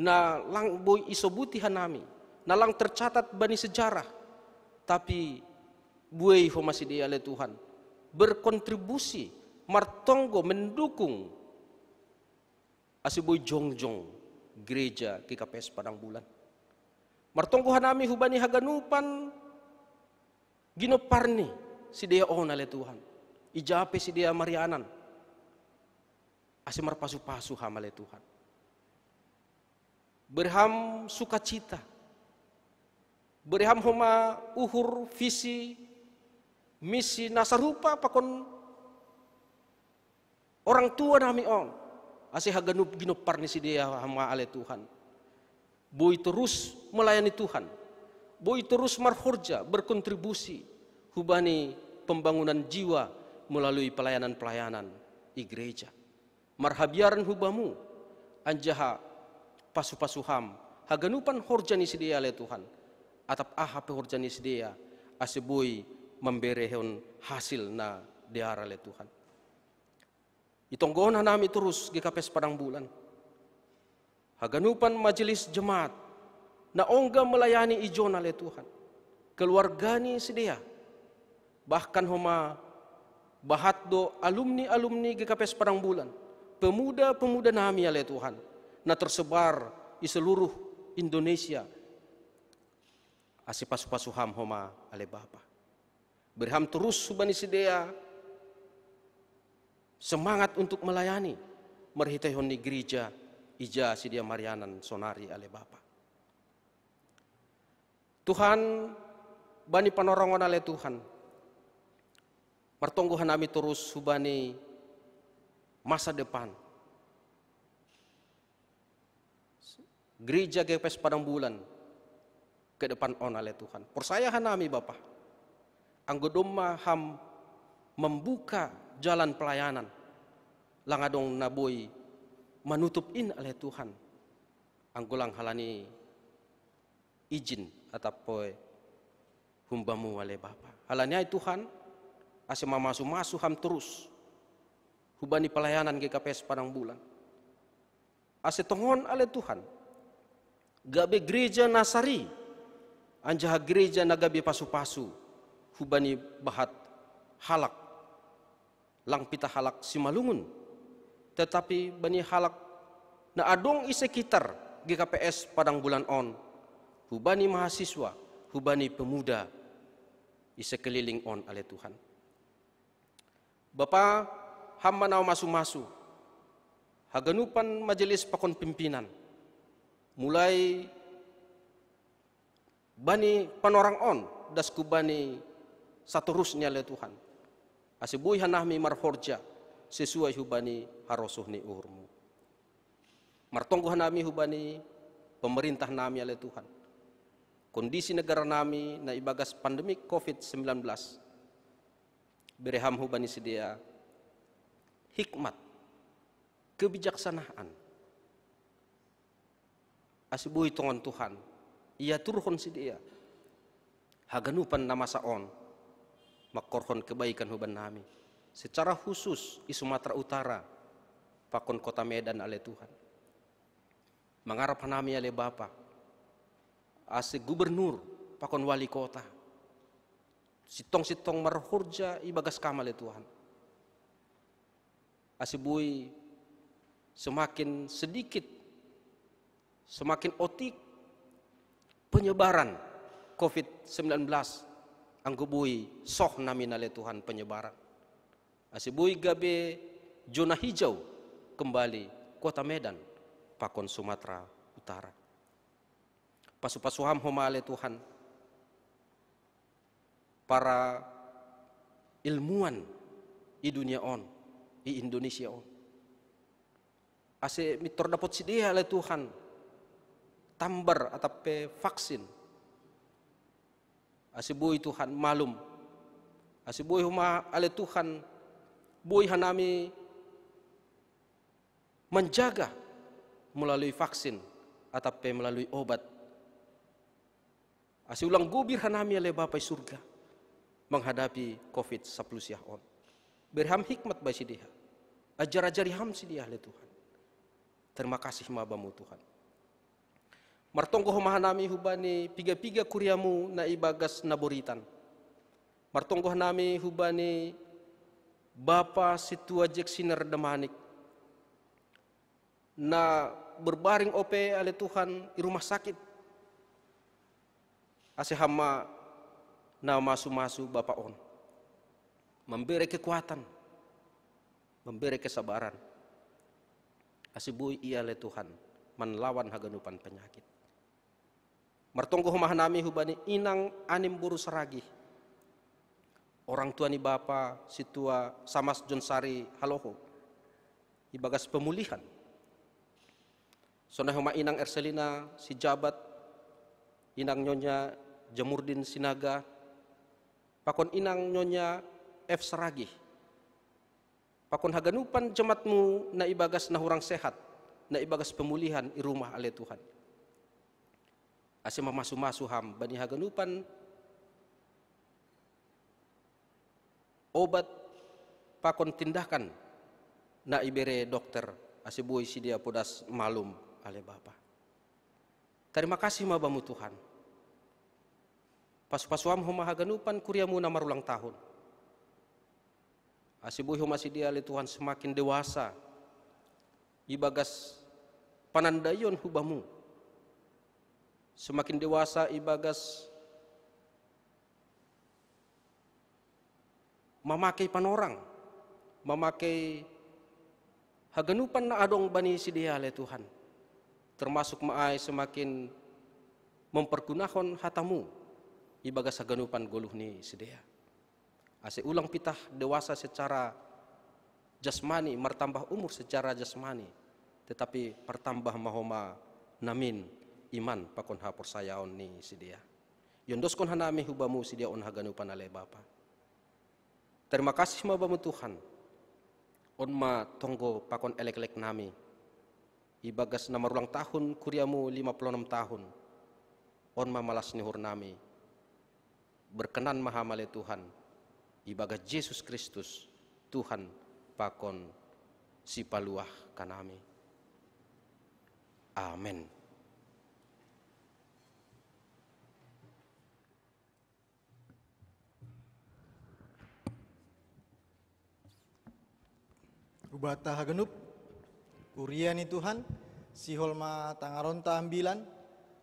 na lang boy isobuti hanami, na lang tercatat bani sejarah, tapi buai ho masih dia oleh Tuhan, berkontribusi, martonggo mendukung asiboy jongjong gereja GKPS Padang Bulan. Martonggo hanami hubani haganupan ginoparni si dia on oleh Tuhan. Ijape si dia Marianan. Asimar pasu-pasu ham oleh Tuhan. Berham sukacita. Berham homa uhur visi misi nasarupa pakon orang tua nami on. Asi haganup ginopar ni si dia hama oleh Tuhan. Boy terus melayani Tuhan. Boy terus marhorja berkontribusi hubani pembangunan jiwa melalui pelayanan-pelayanan di gereja. Marhabiaran hubamu anjaha pasu-pasuham haganupan horjani sedia oleh Tuhan. Atap aha pehorjani sedia asebui memberehon hasil na diara oleh Tuhan. Itonggohon nami terus GKPS Padang Bulan. Haganupan majelis jemaat na ongga melayani ijon oleh Tuhan. Keluargani sedia. Bahkan homa bahatdo alumni-alumni GKPS Padang Bulan, pemuda-pemuda nami oleh Tuhan, na tersebar di seluruh Indonesia, asipasu-pasuham homa oleh Bapa. Berham terus subani sedia semangat untuk melayani, merhitehon di gereja ija sedia Marianan sonari oleh Bapa. Tuhan bani panorongon oleh Tuhan. Pertongguhan kami terus hubani masa depan. Gereja GKPS Padang Bulan ke depan on oleh Tuhan. Persayahan kami Bapak. Anggodoma ham membuka jalan pelayanan. Langadong naboy manutupin oleh Tuhan. Anggulang halani izin atapoy humbamu oleh Bapak. Halanya Tuhan asema masu ham terus hubani pelayanan GKPS Padang Bulan. Ase tongon ale Tuhan. Gabe gereja Nasari anjaha gereja nagabe pasu-pasu hubani bahat halak lang pita halak simalungun. Tetapi bani halak na adong ise sekitar GKPS Padang Bulan on hubani mahasiswa, hubani pemuda ise keliling on ale Tuhan. Bapa hamba na masu-masu haganupan majelis pakon pimpinan mulai bani panorang on dasku bani saterusnya le Tuhan asibui hanahmi marhorja sesuai hubani harosuh ni uhurmu martonggo hanami hubani pemerintah nami ale Tuhan kondisi negara nami na ibagas pandemik COVID-19 bereham hubani sedia hikmat, kebijaksanaan. Asibuhi tongon Tuhan, ia turhon sedia. Haganupan nama saon, makorhon kebaikan huban nami. Secara khusus di Sumatera Utara, pakon kota Medan ale Tuhan. Mangarap nami ale Bapa, ase gubernur, pakon wali kota. Sitong-sitong marhurja ibagas kamal ya Tuhan. Asibui semakin sedikit, semakin otik penyebaran COVID-19. Anggubui soh namin ale Tuhan penyebaran. Asibui gabe zona hijau kembali kota Medan. pakon Sumatera Utara. Pasu-pasuham homale Tuhan, para ilmuwan i dunia on, i Indonesia on. Ase mitor dapat sidia oleh Tuhan, tambar atau vaksin. Ase boy Tuhan malum, ase boy huma oleh Tuhan, boy hanami menjaga melalui vaksin atau melalui obat. Ase ulang gubir hanami oleh Bapa surga menghadapi COVID-19 on. Berham hikmat bagi dia. Ajar-ajari ham si dia oleh Tuhan. Terima kasih mabamu Tuhan. Martonggo homahanami hubani piga-piga kuriamu na ibagas naboritan. Martonggo hanami hubani Bapa situa jek sinar demanik. Na berbaring ope oleh Tuhan di rumah sakit. Ase hama na masu-masu Bapa on. Memberi kekuatan, memberi kesabaran. Asibui ia le Tuhan menlawan haganupan penyakit. Martonggo homahanami hubani inang anim buru seragi. Orang tua ni Bapa situa Samas Jonsari Haloho ibagas pemulihan. Sonah homa inang Erselina si jabat, inang nyonya Jamurdin Sinaga, pakon inang nyonya F Seragi. Pakon haganupan jemaatmu na ibagas na hurang sehat, na ibagas pemulihan i rumah ale Tuhan. Ase mamasu-masu ham bani haganupan obat pakon tindakan na ibere dokter ase boy si dia podas malum ale Bapa. Terima kasih mabamu Tuhan. Pas-pasuam homa haganupan kuriamu na marulang tahun. Asibuhi homa si dia le Tuhan semakin dewasa. Ibagas panandayon hubamu. Semakin dewasa ibagas memakai panorang, memakai haganupan na adong bani si dia le Tuhan. Termasuk maay semakin mempergunahon hatamu ibagas haganupan goluh ni si dia. Ase ulang pitah dewasa secara jasmani, mertambah umur secara jasmani, tetapi pertambah mahoma namin iman pakon hapor sayaon ni si dia. Yondos kon hanami hubamu si dia on haganupan ale Bapa. Terima kasih mabamu Tuhan. On ma tonggo pakon elek-elek nami. Ibagas na marulang tahun kuriamu 56 tahun. On ma malas nihur nami. Berkenan mahamale Tuhan. Ibagas Yesus Kristus Tuhan pakon si paluah kanami. Amin. Ubata hagenup uriani Tuhan si holma tangaronta ambilan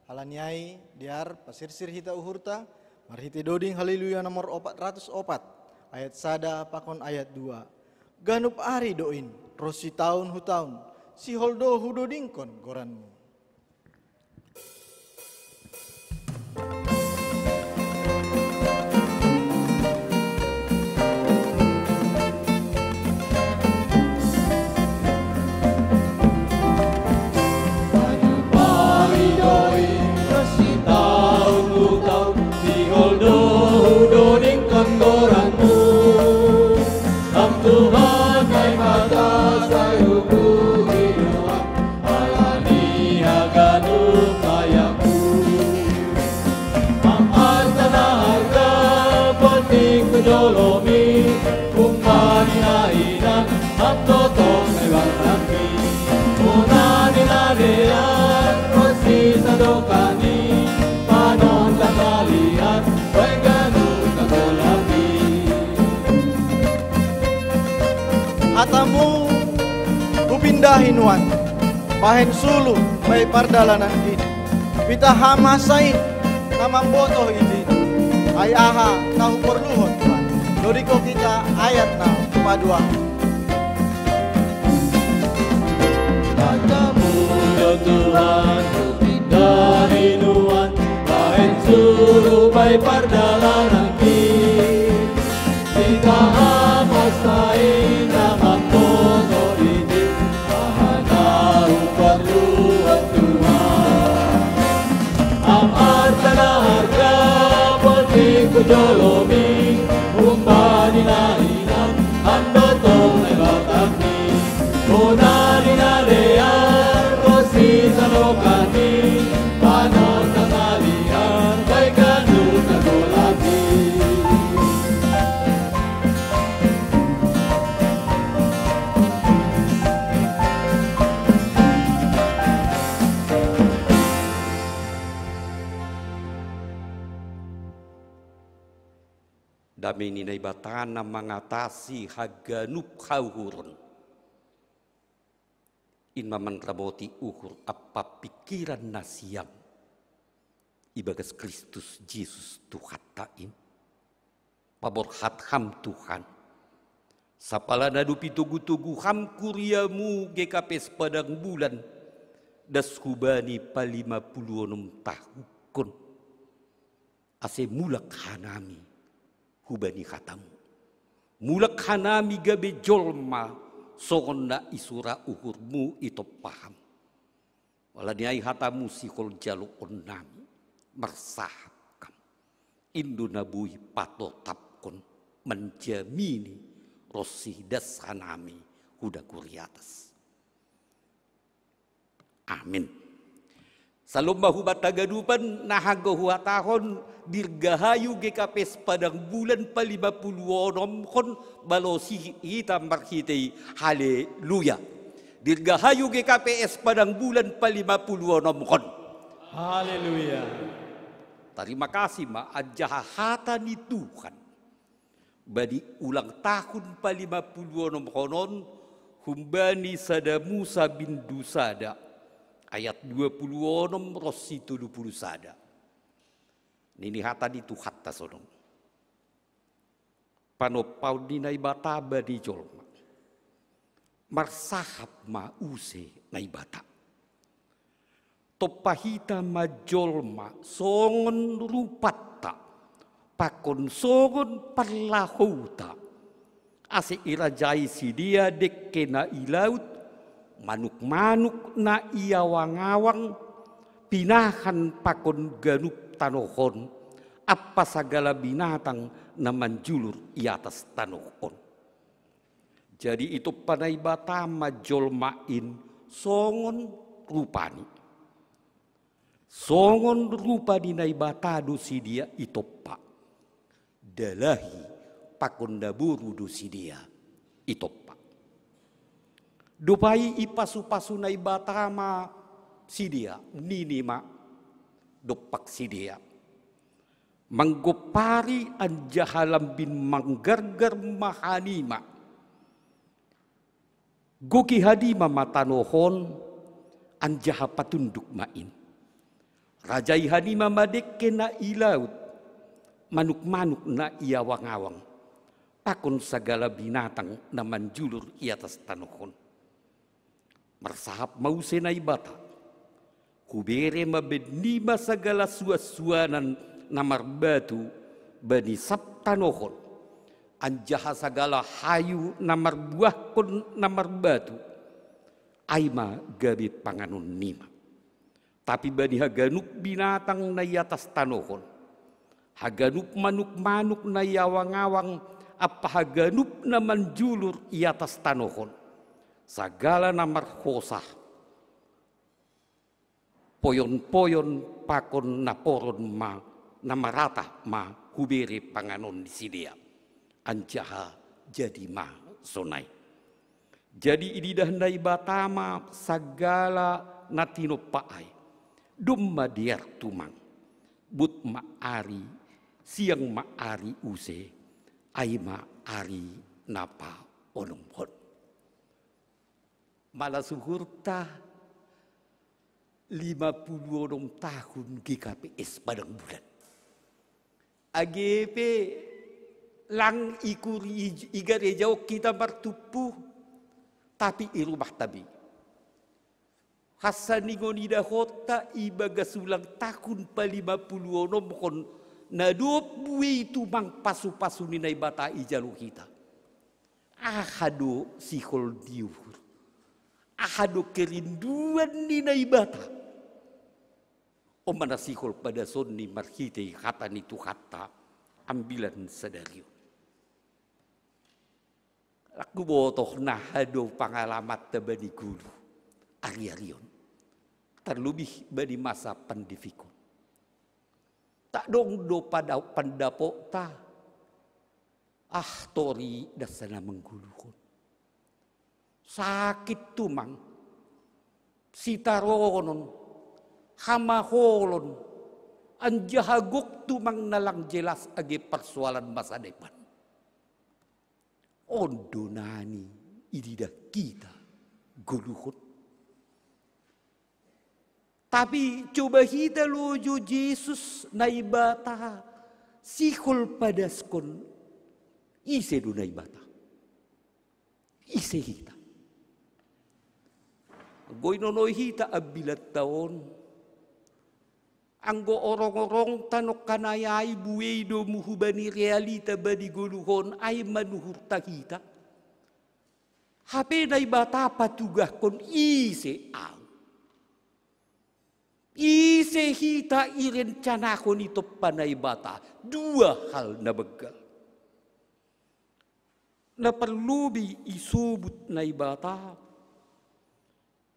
halaniai diar pasirsir hita uhurta marhiti doding haleluya nomor 404 ayat sada pakon ayat 2 ganup ari doin rosi tahun hutaun si holdo hudodingkon goranmu. Hatamu kupindahin wan pahen sulu bay pardalanan ini pita hamasain namang botoh ini ay aha tahu perluhon Tuhan dodiko kita ayat na kepadua. Hatamu Tuhan dari nuan baik suruh baik perjalanan kita amas lain nama kotor ini bahana perluan Tuhan amat tanah harga bertiku jolomi umpani nainan ando tong lebatami bonari nadean kosi salokani panon tangalian baik kanu nagolati Dami ninay batana mengatasi haganup hauhurun. Inma menraboti uhur apa pikiran nasiam. Ibagas Kristus Yesus Tuhan ta'in. Paborhat ham Tuhan. Sapala nadupi tugu-tugu ham kuriamu GKP padang bulan. Das hubani palima puluonum tahukun. Ase mulak hanami. Hubani katamu. Mulak hanami gabe jolma songon na isura uhurmu itu paham. Walaniai hatamu sikol jalu onnami mersahakam. Indu nabui pato tapkon menjamini rosidas hanami huda kuriatas. Amin. Salomba hubat tagadupan nahago huatahon dirgahayu GKP padang bulan pa50 kon balosi hitam marhitei haleluya. Dirgahayu GKPS padang bulan pa50 kon. Haleluya. Terima kasih ma ajahatan ni Tuhan. Badi ulang tahun pa50 konon humbani sada Musa bin Dusada. Ayat 26 Rosi 70 sada. Nini hata di Tuhatta sodong. Panopau dinai bataba di jolma. Marsahap ma use naibata. Topahita ma jolma songon rupata. Pakon songon parlahuta. Ase irajai si dia dekke na ilaut. Manuk-manuk na iawang-awang pinahan pakon ganup tanohon apa segala binatang na manjulur i atas tanohon. Jadi itu panai batama jolmain songon rupani. Songon rupa dinai batadu si dia itopa. Dalahi pakon daburu du si dia itopa. Dupai ipasu-pasu na ibatama sidia, ninima, dopak sidia. Manggopari anjahalam bin manggargar mahanima. Goki hadima matanohon anjaha patunduk main. Rajai hadima madekke na ilaut, manuk-manuk na iawang-awang. Pakon segala binatang na manjulur i atas tanohon. Mersahap mau senai bata. Kubere mabednima segala suas-suanan namar batu bani sabtanohon. Anjaha segala hayu namar buah kon namar batu. Aima gabi panganun nima. Tapi bani haganup binatang na atas tanohon. Haganup manuk-manuk na yawang-awang. Apa haganup na manjulur i atas tanohon. Sagala namar khosah. Poyon-poyon pakon naporon ma namarata ma hubere panganon di sidia. Anjaha jadi ma sonai. Jadi ididah nai batama sagala natino paai. Dumma diar tumang. But ma ari siang ma ari use. Ai ma ari napa onomhon. Malah suhurta 56 tahun GKPS padang bulan. AGP lang ikuri igarejau kita bertupu tapi i rumah tabi. Hasaningon ida kota ibagas ulang tahun pa-50 kon nadop buwi tumang pasu-pasu ni na ibata ijalu kita. Ahado sikol diuhur. Ahado kerinduan ni na ibata. O mana sikol pada sonni marhite kata ni kata ambilan sadario. Aku botoh nahado pangalamat tabani guru. Ari-arion. Terlebih bani masa pendifikun. Tak dong do pada pendapo ta. Tori dasana mengguluhun. Sakit tumang. Sitaronon. Hamaholon. Anjahaguk tumang nalang jelas agi persoalan masa depan. Ondo nani idida kita guluhun. Tapi coba kita lojo Yesus naibata sikol padaskon ise do naibata. Ise hita. Goy nonoy hita abilat taon. Anggo orong-orong tanok kanayay buway do muhubani realita badi guluhon ay manuhur hita. Hape naibata patugah kon ise aw. Ise hita irencana ko nito panay bata. Dua hal na begal. Na perlubi isubut na ibata.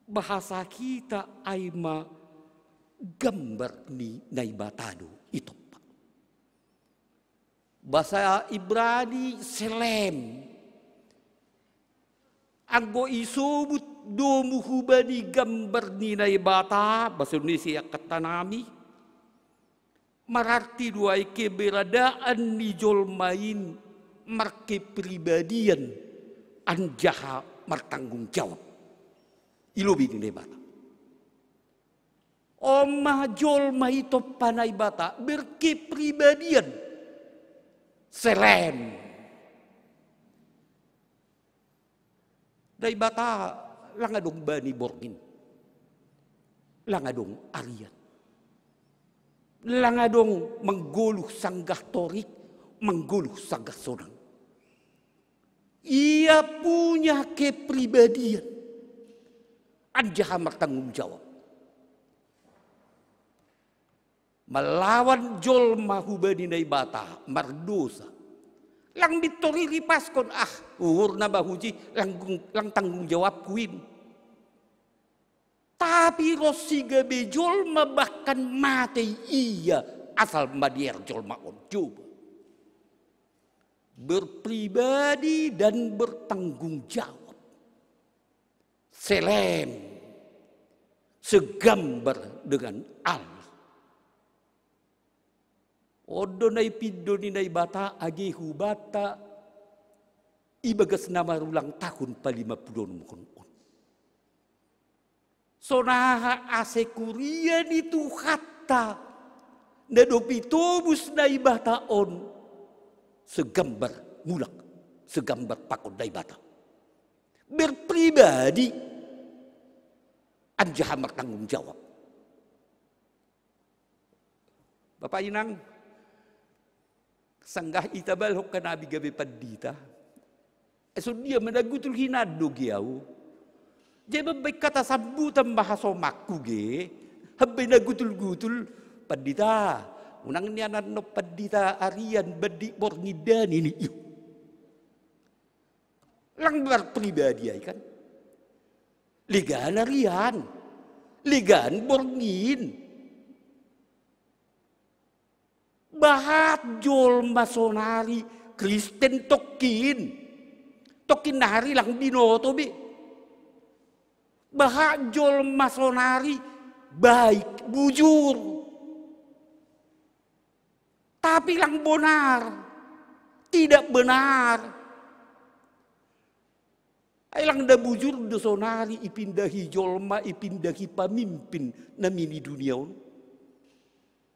Bahasa kita ay gambar ni na ibatado ito pa. Bahasa Ibrani selem. Anggo isubut domuhubani gambar ni na ibata, bahasa Indonesia katanami. Mararti duai keberadaan ni jolmain marke pribadian anjaha martanggung jawab. Ilubi ni ibata. Omah jolma itu panai bata berke pribadian. Selem. Dai bata langadong bani borgin. Langadong arian. Langadong mengguluh sanggah torik, mengguluh sanggah sonang. Ia punya kepribadian. Anjaha bertanggung jawab. Melawan jolma hubani naibata mardosa. Lang bitori lipas kon uhur na bahuji lang tanggung jawab kuin. Tapi rosiga bejol bahkan mati iya asal madier jolma on coba. Berpribadi dan bertanggung jawab. Selem. Segambar dengan Allah. Odo nai pido ni nai bata agi hubata ibagas nama ulang tahun pa-50 mukon. Sonaha asekuria itu kata nadopi tobus nai bata on segambar mulak segambar pakon nai bata. Berpribadi anjaha bertanggung jawab. Bapak Inang sanggah itabal hok kanabi gabi padita. So dia managutul hinado giyaw. Jadi baik kata sambutan bahasa makku ge. Habay nagutul-gutul padita. Unang niya no padita arian badi borngidan ini. Langgar pribadi ay kan. Ligan arian. Ligan borngin. Bahat jol masonari Kristen tokin nari lang binoto bi. Bahat jol masonari baik bujur. Tapi lang benar. Tidak benar. Ay lang da bujur dosonari ipindahi jolma ipindahi pamimpin namini duniaon.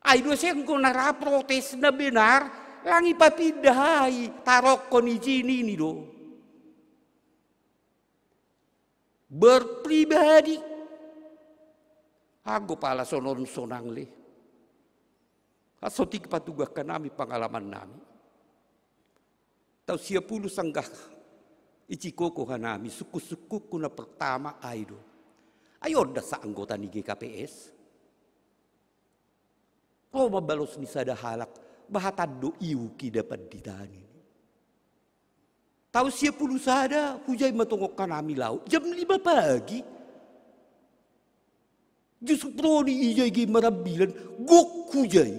Ay do siyang kung naraprotes na benar, lang ipapindahay, tarok ko ni Gini ni do. Berpribadi, Hago pala sonon sonang le. Asotik patugah kanami pengalaman nami. Tau 10 sanggah icikoko hanami suku-suku kuna pertama aido. Ayo dah sa anggota ni GKPS. Kalau mabalos ni sada halak bahatado iu ki dapat ditani. Tahu 10 sada hujai matungok kanami laut jam 5 pagi. Justru di ijai gi marabilan gok hujai.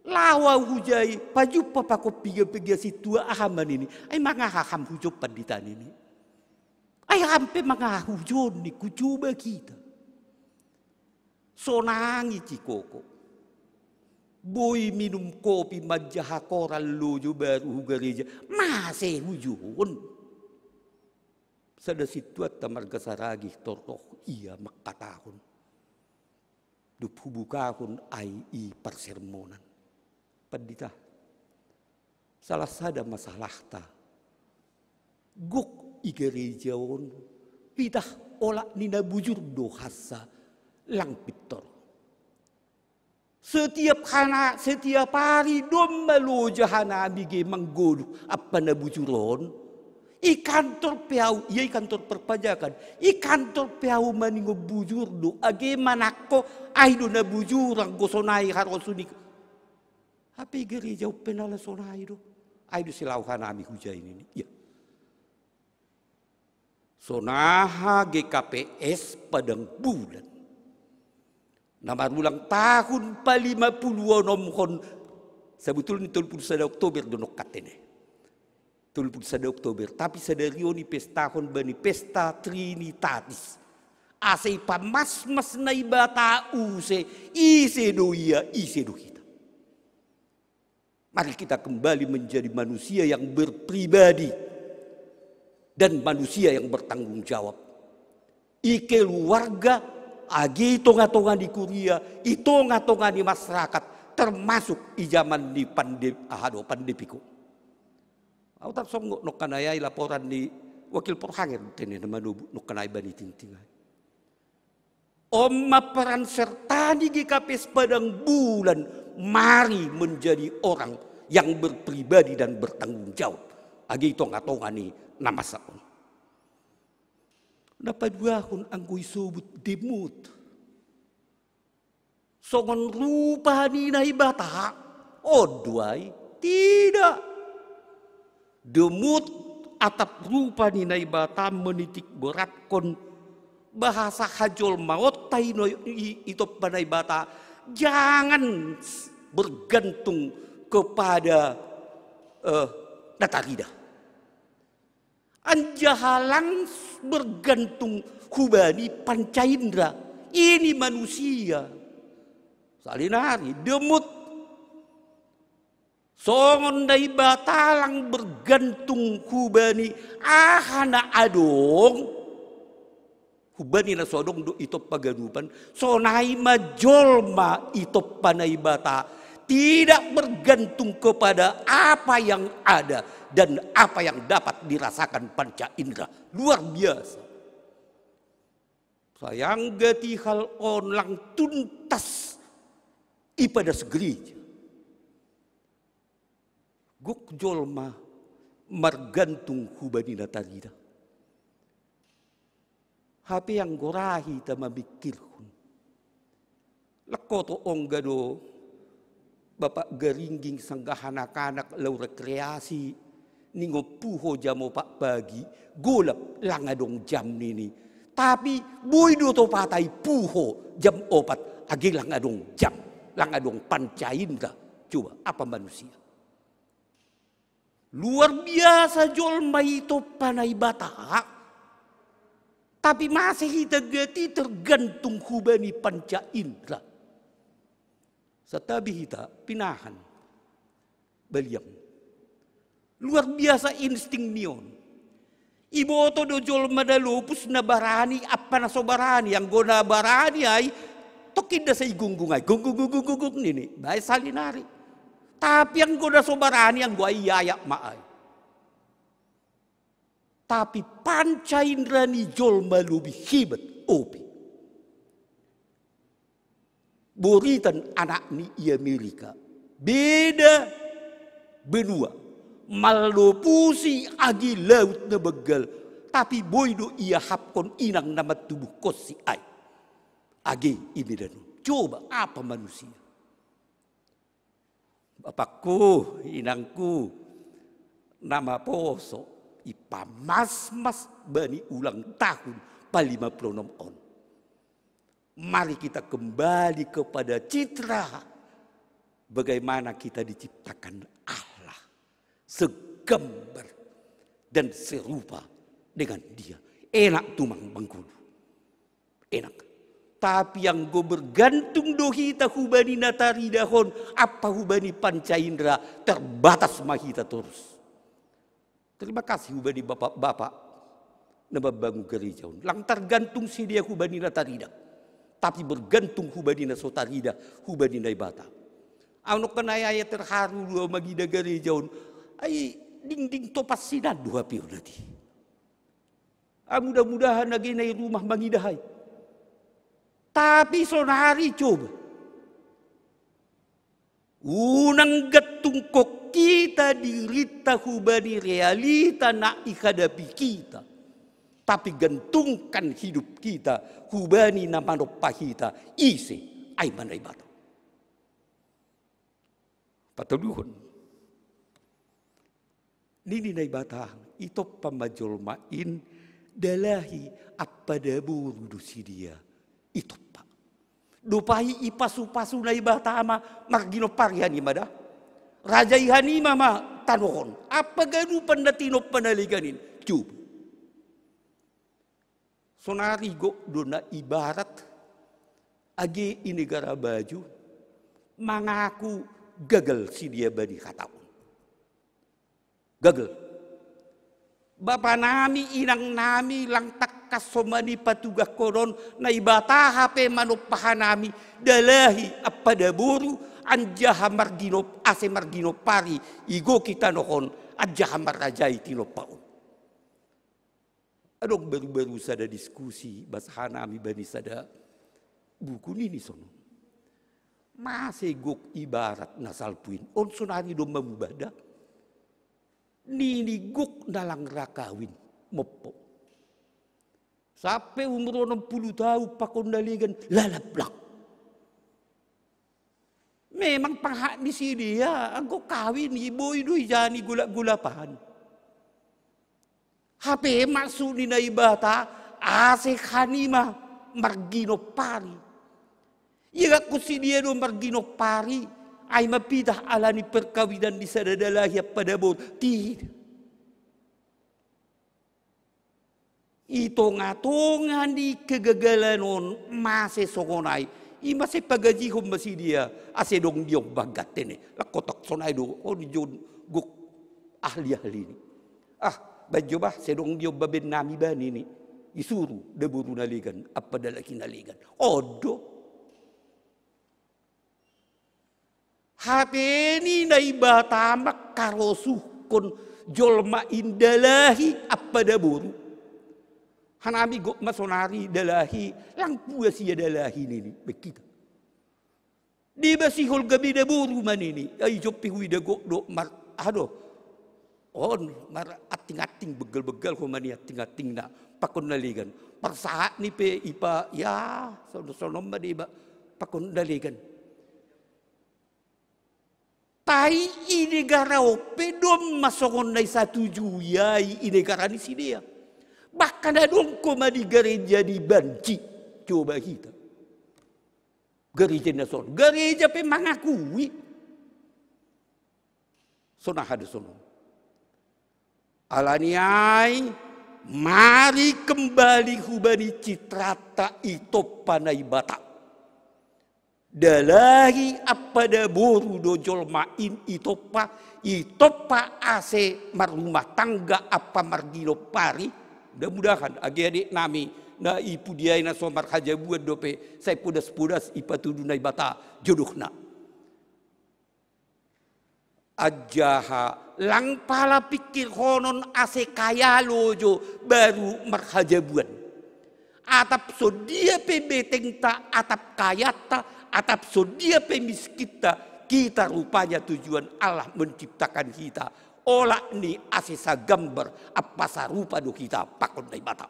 Lawa hujai paju papa ko piga-piga situa ahaman ini. Ay mangahaham hujo panditan ini. Ay hampe mangahujon ni kucuba kita. Sonangi cikoko. Boy minum kopi majaha koral lojo baru gereja. Masih hujon. Sada situa tamar gasaragi tortoh iya makatahun. Dupubukahun ai i persermonan. Pandita. Salah sada masalah ta. Guk igerejaon. Pitah olah nina bujur dohasa lang pitor. Setiap hari domba loja hana bige manggodu apa na bujuron. I kantor piau, iya kantor perpajakan. I kantor piau maningo bujur do. Age manako aido na bujur ang gosonai harosunik. Hape gereja penala sonai do. Aido silau hanami hujai ini. Ya. Sonaha GKPS Padang Bulan. Nama ulang tahun pa-50 nomkon. Sebetulnya 31 Oktober donok katene. 31 Oktober. Tapi sadarioni pestahon bani pesta Trinitatis. Asay pamas-mas na ibata use. Ise do iya, ise do kita. Mari kita kembali menjadi manusia yang berpribadi. Dan manusia yang bertanggung jawab. Ike keluarga, agi tonga-tonga di kuria, itonga-tonga di masyarakat. Termasuk di zaman di pandemiku. Aku tak songok nok kanayai laporan di wakil perhangen tene nama nok kanai bani tintingai. Oma peran serta di GKPS Padang Bulan, mari menjadi orang yang berpribadi dan bertanggung jawab. Agi tonga-tonga ni nama saon. Dapat dua hun angkui sobut demut. Songon rupa ni naibata. Odwai tidak. Demut atap rupa ni naibata menitik berat kon bahasa hajol maot taino itu panaibata. Jangan bergantung kepada datarida. Anjahalang bergantung hubani pancaindra. Ini manusia. Salinari demut. Songon dai batalang bergantung hubani ahana adong. Hubani na sodong do itop paganupan. Sonai majolma itop panai bata. Tidak bergantung kepada apa yang ada dan apa yang dapat dirasakan panca indera. Luar biasa. Sayang gati hal onlang tuntas ipada segereja. Guk jolma margantung hubani natarida. Hape yang gorahi ta mamikirhun. Lakoto onggado bapak geringging sanggahan anak-anak lau rekreasi ningo puho jamo pak pagi golap langadong jam nini. Tapi buido to patai puho jam 4 agi langadong jam langadong pancaindra. Coba apa manusia? Luar biasa jolma itu panai bata. Tapi masih kita gati tergantung hubani panca indra. Setabi kita pinahan. Beliang. Luar biasa insting nion. Ibu to do jolma da lupus na barani apa na so barani. Yang gona barani ay tokin da sa igunggung ay. Gung nini. Baik salinari. Tapi yang goda sobarani yang gua iyayak maai. Tapi panca indra ni jolma lebih hebat opi. Boritan anak ni ia Amerika. Beda benua. Malopusi agi laut na begal. Tapi boydo ia hapkon inang nama tubuh kosi ai. Agi imidanu. Coba apa manusia? Bapakku, inangku, nama poso. Ipa mas bani ulang tahun pa-56 on. Mari kita kembali kepada citra bagaimana kita diciptakan Allah segambar dan serupa dengan Dia. Enak tumang bangkulu, enak. Tapi yang go bergantung dohita hubani nataridahon apa hubani panca indera terbatas mahita terus. Terima kasih hubani bapak-bapak nababangun gereja. Lang tergantung si dia hubani natarida. Tapi bergantung hubani na sotarida, hubani na ibata. Ano kanaya ya terharu dua magida gereja. Ay ding topas sinan dua pion nanti. Mudah-mudahan lagi na rumah mangidahay. Tapi sonari coba. Unang gatungkok kita dirita hubani realita na ihadapi kita. Tapi gantungkan hidup kita hubani na manopahita isi ay manay bato. Patuluhon. Nini na ibata ito pamajolmain dalahi appadaburu si dia. Ito pa. Dupahi ipasu-pasu na ibata ama marginoparihan imada. Raja ihani mama tanohon. Apa ganupan na tinop panaliganin? Coba. Sonarigo doon na ibarat. Agi inigara baju. Mangaku gagal si dia bani kataon. Gagal. Bapa nami inang nami lang takkas somani patugah koron na ibata hape manupahan nami dalahi appadaburu anjaha marginop ase marginop pari igo kita nohon anjaha marajai tinopaon. Adong baru-baru sada diskusi bahasa nami bani sada buku nini sono. Masih gok ibarat nasalpuin on sonari do mamubada. Nini gok nalang rakawin mopo. Sampai umur 60 tahun pakondaligan lalablak. Memang pahak ni si dia, aku kawin ibu itu jani gula-gulapan. HP masuk ni na ibata, ase kanima margino pari. Ia aku si dia do margino pari. Ay mapidah alani perkawinan di sadadalahi pada bot. Tidak. Ito ngatungan di kegagalan on masih songonay. I masih pagajihom masih dia. Ase dong diong bagat ini. Lakotak sonay do. Oh ni John guk ahli-ahli ini. Baju bah sedong diong babin nami bani ini. Isuru deburu naligan. Apa dalaki naligan. Odo. HP ini na ibata makarosuh kon jolma indalahi apa daburu. Hanami go masonari dalahi lang puya siya dalahi nini bekita. Di ba si hol gabi daburu man ini ay jopi hui dago do mar ado. On mar ating-ating begal-begal ko man ating-ating na pakon naligan. Persahat ni pe ipa ya sono ma di ba pakon naligan. Tai inegara ope dom masongon na satu juyai inegara ni si dia. Bahkan adong koma di gereja di banci. Coba kita. Gereja nason. Gereja pe mangakui. Sonah ada sono. Alaniai. Mari kembali hubani citrata ito panai batak. Dalahi appada boru dojol main itopa ase marumah tangga apa margino pari. Mudah-mudahan adik-adik nami na ipu dia na somar haja buat dope saya pudas-pudas ipatudu na ibata jodohna. Ajaha lang pala pikir honon ase kaya lojo baru marhajabuan. Atap so dia pebeteng ta atap kayata atap so dia pemis kita rupanya tujuan Allah menciptakan kita. Olah ni asisa gambar apa sarupa do kita pakon na ibata.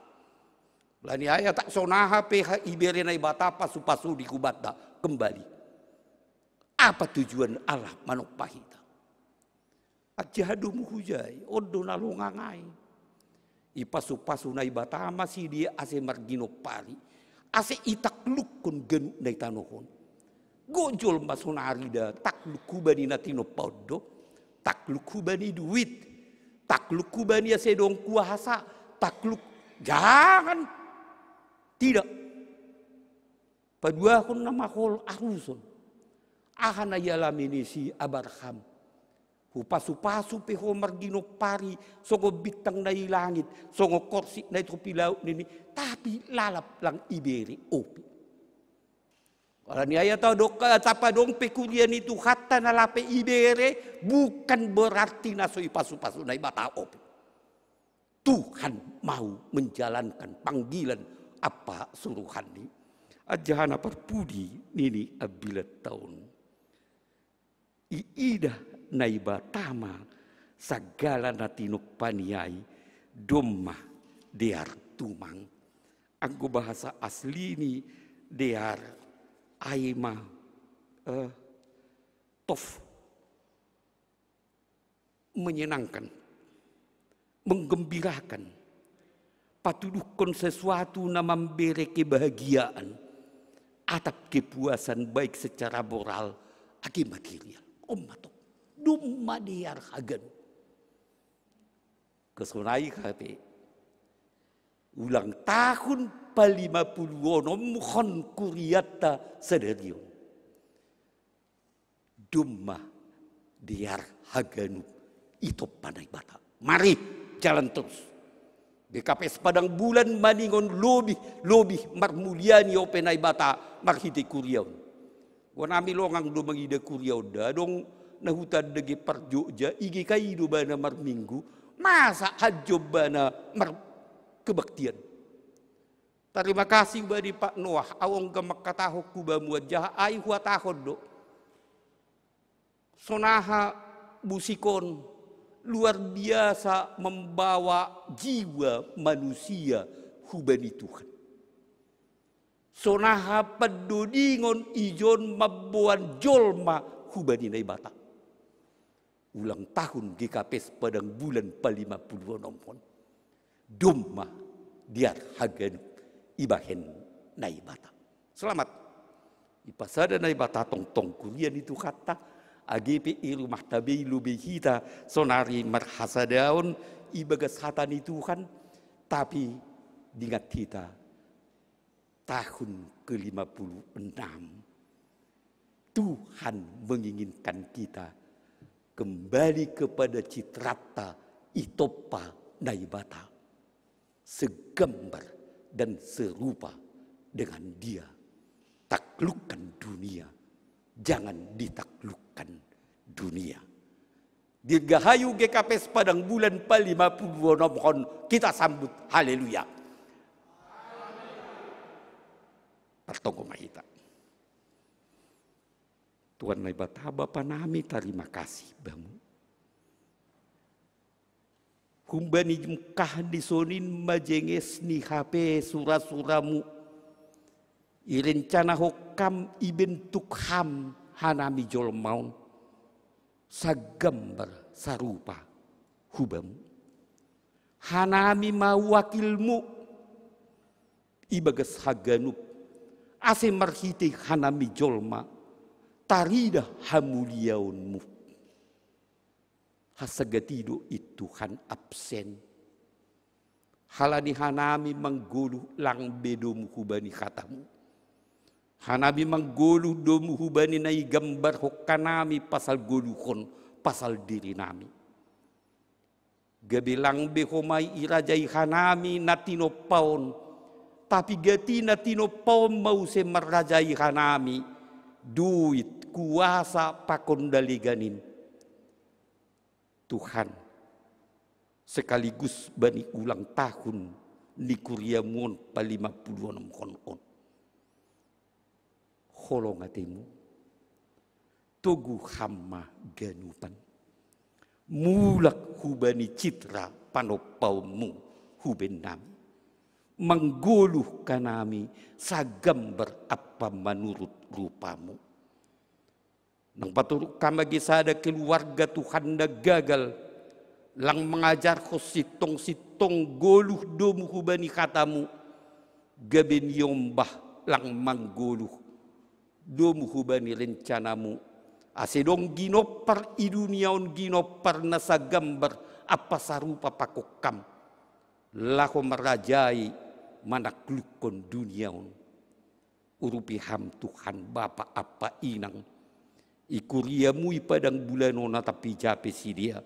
Lani ayat tak sonaha peha ibere na ibata pasu-pasu di kubata kembali. Apa tujuan Allah manopahita? Ajahadum hujai odo nalungangai. Ipasu-pasu na ibata masih dia ase margino pari. Ase itakluk kon genuk na itanohon. Gojol masonarida takluk kubani natino podo. Takluk kubani duit. Takluk kubani asedong kuasa. Takluk jangan. Tidak. Padua kun nama hol aruson. Ahana yalamini si Abraham. Hupasu-pasu peho margino pari. Songo bitang na ilangit. Songo korsi na itopilaw nini. Tapi lalap lang iberi opi. Kalau ni ayat tahu doka tapa dong pekulian itu hatta na lape ibere bukan berarti naso ipasu-pasu na ibata opi. Tuhan mau menjalankan panggilan apa suruhan ni. Ajahana perpudi nini abila tahun. Iida naibatama sagala natino paniai domma dear tumang. Anggo bahasa asli ini dear aima tof menyenangkan, menggembirakan, patuduhkan sesuatu na memberi kebahagiaan atau kepuasan baik secara moral agi material. Matok dumma diar hagan kesunai kape ulang tahun pa-50 mukhon kuriata sederio dumma diar haganu itu panai bata. Mari jalan terus. BKPS Padang Bulan maningon lobih marmuliani openai bata marhite kuriaun. Wanami longang do mangida kuriau da dong nahutan dege parjokja igi kaido bana mar minggu masa hajo bana mar kebaktian. Terima kasih bani Pak Noah awong gamak katahok kuba muajah ai huatahod do. Sonaha musikon luar biasa membawa jiwa manusia hubani Tuhan. Sonaha pedudingon ijon mabuan jolma hubani naibata. Ulang tahun GKPS Padang Bulan pa-50 nompon. Dumma diar hagan ibahen naibata. Selamat. Ipasada naibata tong kurian itu kata AGP rumah tabi lubihita sonari marhasadaun ibagas hatani Tuhan. Tapi diingat kita tahun ke-56 Tuhan menginginkan kita kembali kepada citrata itopa naibata segambar dan serupa dengan dia. Taklukkan dunia, jangan ditaklukkan dunia. Dirgahayu GKPS Padang Bulan pa-50 mohon kita sambut haleluya. Artongko mahita. Tuhan naibata Bapa nami terima kasih bamu. Kumbani jemkah disonin majenges ni HP surah-suramu. Irencana hokam ibentuk ham hanami jolmaun. Sagambar sarupa hubamu. Hanami mau wakilmu. Ibagas haganup. Ase marhite hanami jolma tarida hamuliaunmu. Hasagatido itu han absen. Halani hanami manggulu lang bedomu hubani katamu. Hanami manggulu domu hubani nai gambar hokanami pasal goluhon pasal diri nami. Gabilang behomai irajai hanami natino paon. Tapi gati natino paon mau se merajai hanami. Duit kuasa pakondaliganin. Tuhan sekaligus bani ulang tahun ni kuriamun pa-56 konon. holong atimu, togu hamma ganupan, mulak hubani citra panopaumu hubenam, mengguluh kanami sagambar apa menurut rupamu. Nang paturuk kamagi sada keluarga Tuhan na gagal, lang mengajar ko sitong goluh domu hubani katamu, gabin yombah lang mangguluh domu hubani rencanamu, asedong ginopar iduniaon ginopar nasa gambar apa sarupa pakokam, lako merajai manaklukon duniaon, urupi ham Tuhan Bapa apa inang, ikuriamu ipadang bulanona tapi jape si dia,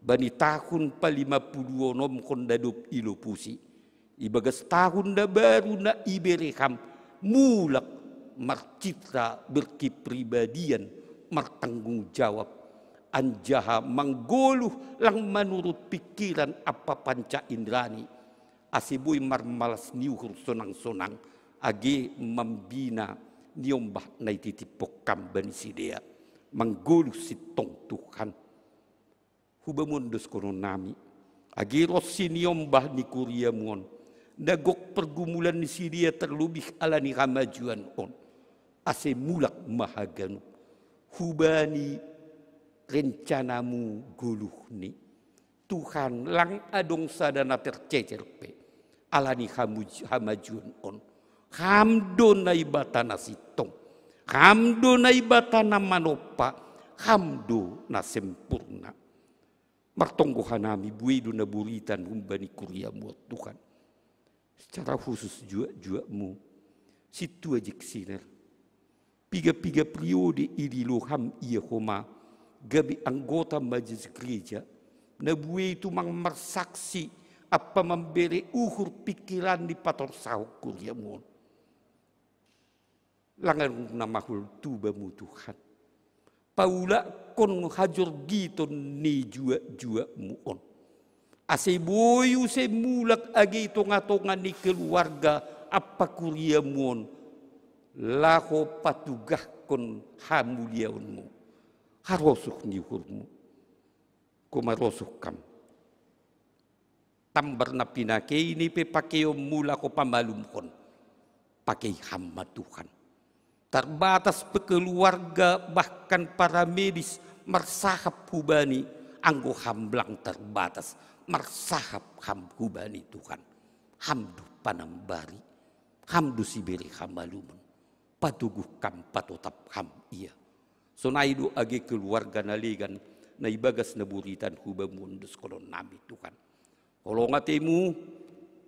bani tahun pa 50 onom kondadup ilupusi, ibagas tahun na baru na ibereham, mulak marcitra berkipribadian, martanggung jawab, anjaha manggoluh lang menurut pikiran apa panca indrani, asibuy marmalas niuhur sonang-sonang, age membina niombah na ititipokam bani sidea, manggoluh sitong Tuhan. Hubamundos kono nami, age rossi niombah ni kuriamon, nagok pergumulan ni sidea terlebih ala ni kamajuan on, ase mulak mahaganu, hubani rencanamu guluh ni, Tuhan lang adong sadana tercecerpe, ala ni hamajuan on, hamdo na ibatana sitong, hamdo na ibatana manopa, hamdo na sempurna. Martonggohan nami buido na buritan humbani kuriamu Tuhan. Secara khusus jua-juamu, situ ajik siner. Piga-piga periode idiloham iya homa, gabi anggota majelis gereja, na buai itu mang mersaksi apa memberi uhur pikiran di pator sahuk kuriamu. Langan namahul tubamu Tuhan. Paula kon hajur giton ni jua muon. Ase boyu se mulak agi tonga-tonga ni keluarga apa kuria muon. Laho patugah kon hamuliaunmu. Harosuk ni hurmu. Kumarosuk kam. Tambar na pinake ini pe pakeo mula ko pamalum kon. Pakai hamba Tuhan. Terbatas pekeluarga bahkan para medis mersahap hubani anggo hamblang terbatas mersahap ham hubani Tuhan hamdu panambari hamdu siberi hamalumun patuguh kam patotap ham iya sonaidu age keluarga naligan na ibagas na buritan hubamundus kolon nami Tuhan kolongatemu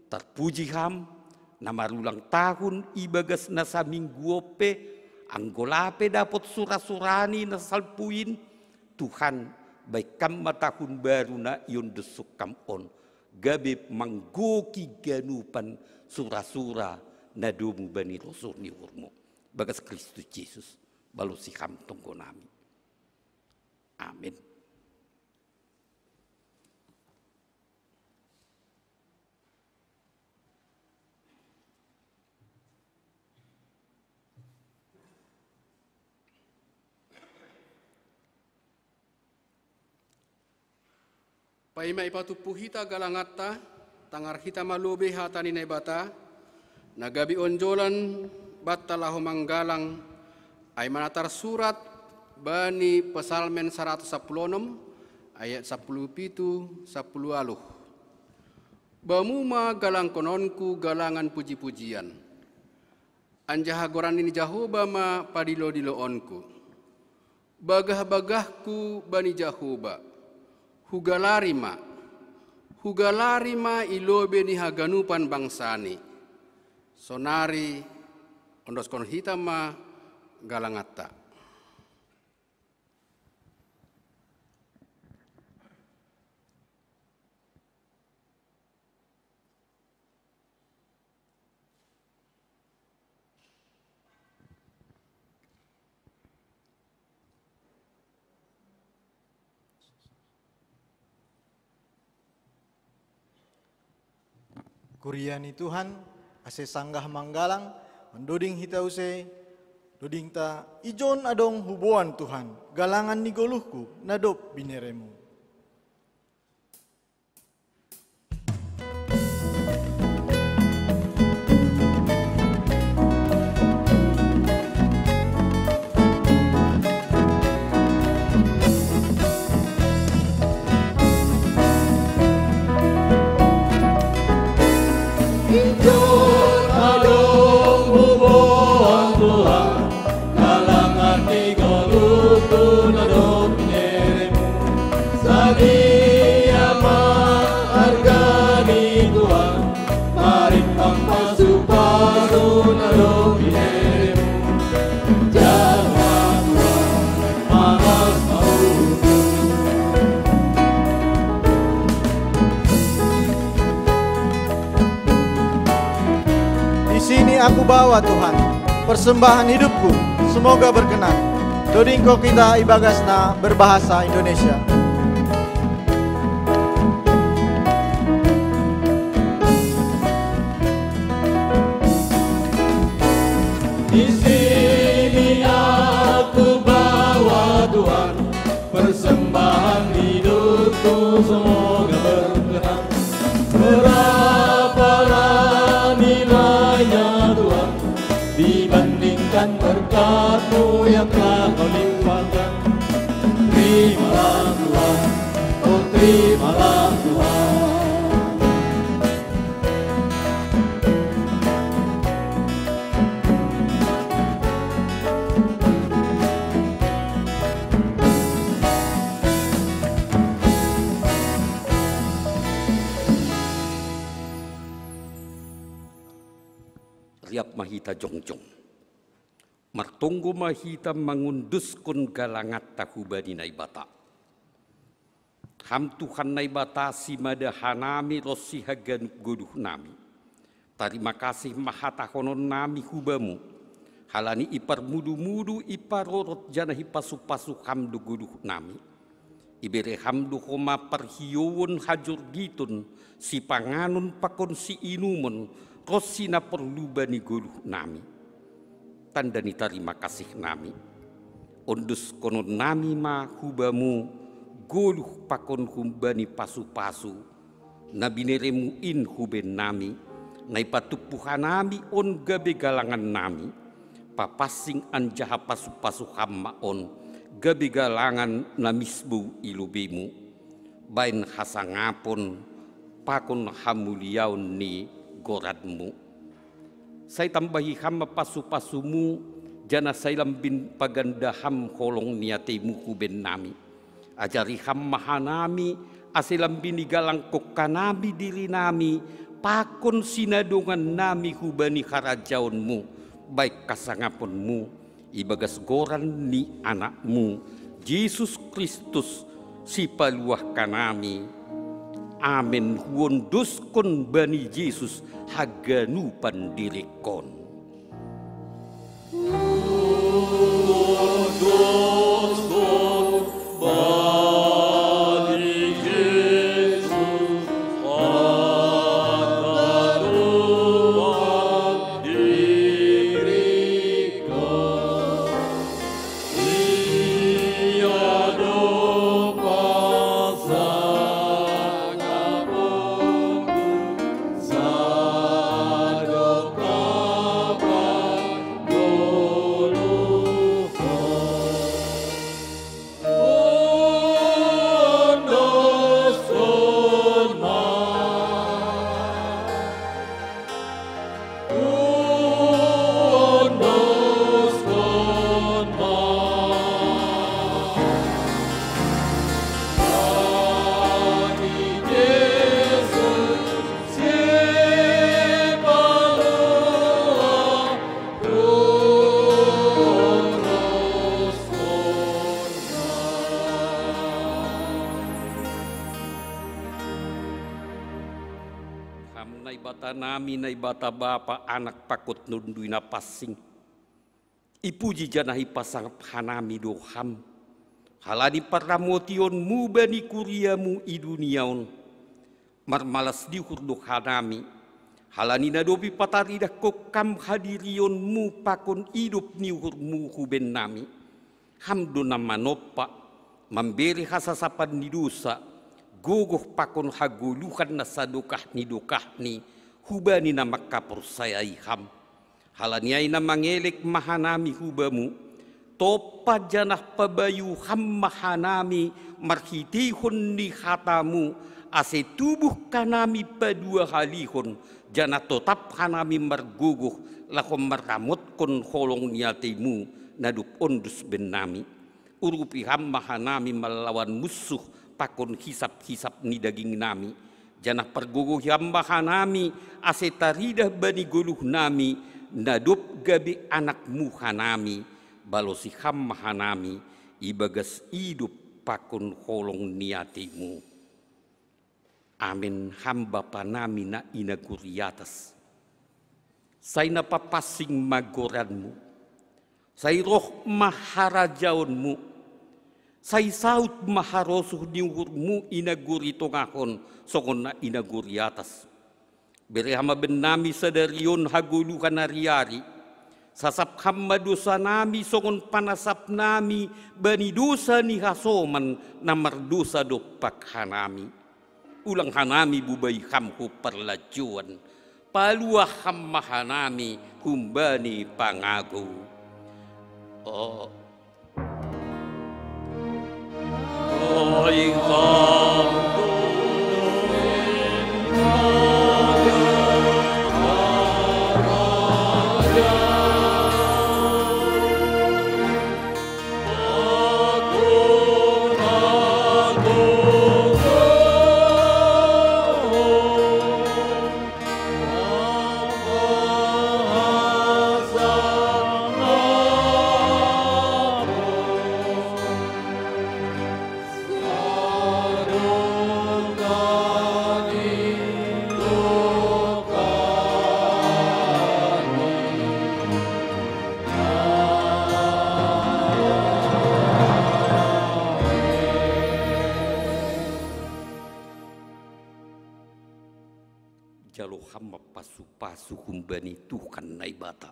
terpuji ham namarulang tahun ibagas na sa mingguope anggolape dapat surah-surani na salpuin Tuhan baik kam matahun baru na yun desuk kam on gabe manggoki ganupan surah-surah na domu bani rasul ni urmo bagas Kristus Yesus balu si kam tunggu nami amin. Paimai patupu hita galangata, tangar hita malobe hatani na bata, nagabi onjolan bata laho manggalang, ay manatar surat bani Pesalmen 116 ayat 17 10 aluh. Bamuma galang kononku galangan puji-pujian. Anjaha goran ini Jahoba ma padilo-diloonku. Bagah-bagahku bani Jahoba. Hugalarima ilobe ni haganupan bangsani. Sonari ondos kon hitama galangata. Kuriani Tuhan, ase sanggah manggalang, mendoding hita use, Dodingta ijon adong hubuan Tuhan, galangan ni goluhku nadop bineremu. Aku bawa Tuhan, persembahan hidupku, semoga berkenan. Dodingko kita ibagasna berbahasa Indonesia. Di sini aku bawa Tuhan, persembahan hidupku semoga berkenan. Berapalah nilainya Tuhan dibandingkan berkat-Mu yang telah Kau limpahkan. Terimalah Tuhan, oh terimalah Tuhan. Riap mahita jongjong. Martonggo mahita mangunduskun galangat tahubani naibata. Ham Tuhan naibata simada hanami rosi hagan goduh nami. Terima kasih mahatahonon nami hubamu. Halani ipar mudu-mudu iparorot janahi pasu-pasu hamdu goduh nami. Ibere hamdu homa perhiuun hajur gitun si panganun pakon si inumun Rosina perlu bani guluh nami, tanda ni terima kasih nami. Ondus konon nami ma hubamu, guluh pakon humbani pasu-pasu, nabi neremu in huben nami, nai patupuhan nami on gabe galangan nami, papasing anjaha pasu-pasu hamma on, gabe galangan namisbu ilubemu, bain hasangapon, pakon hamuliaun ni goradmu. Saya tambahi hama pasu-pasumu jana saya lambin pagandaham kolong niatemu kuben nami. Ajari ham mahanami asilambini galang kokanami diri nami pakon sinadungan nami hubani karajaunmu baik kasangaponmu ibagas goran ni anakmu Yesus Kristus si paluah kanami. Amin wonduskon bani Yesus haganu pandirikon. Wonduskon bani Yesus haganu pandirikon. Ia doa nami nai bata bapa anak pakut nundui napasing. Ipuji janahi pasang hanami doham. Halani paramotion mu bani kuriamu iduniaun. Marmalas dihur dohanami. Halani nadopi pataridah kokam hadirion mu pakon hidup ni hurmu huben nami. Hamduna manopa memberi hasasapan ni dosa. Gogoh pakon haguluhan na sadokah ni hubani na makapur sayai ham. Halaniay na mangelek mahanami hubamu. Topa janah pabayu ham mahanami marhitihon ni hatamu. Ase tubuh kanami padua halihon. Jana tetap kanami marguguh lakom meramut kon holong niatimu nadup ondus benami. Urupi ham mahanami melawan musuh pakon hisap-hisap ni daging nami. Jana perguguh ham mahanami ase taridah bani guluh nami nadup gabi anak muhanami. Balosi ham mahanami ibagas hidup pakon holong niatimu. Amin hamba panami na inaguriatas. Say napapasing magoranmu. Say roh maharajaonmu. Say saut maharosuh niurmu inagurito ngakon sokon na inaguriatas. Beri hama benami sadarion haguluhan ariari. Sasap hamba dosa nami sokon panasap nami bani dosa ni hasoman namar dosa dopak hanami. Ulang hanami bubai hamku perlajuan. Paluah ham mahanami kumbani pangagu. Oh. Oh, jalo hama pasu-pasu kumbani Tuhan naibata.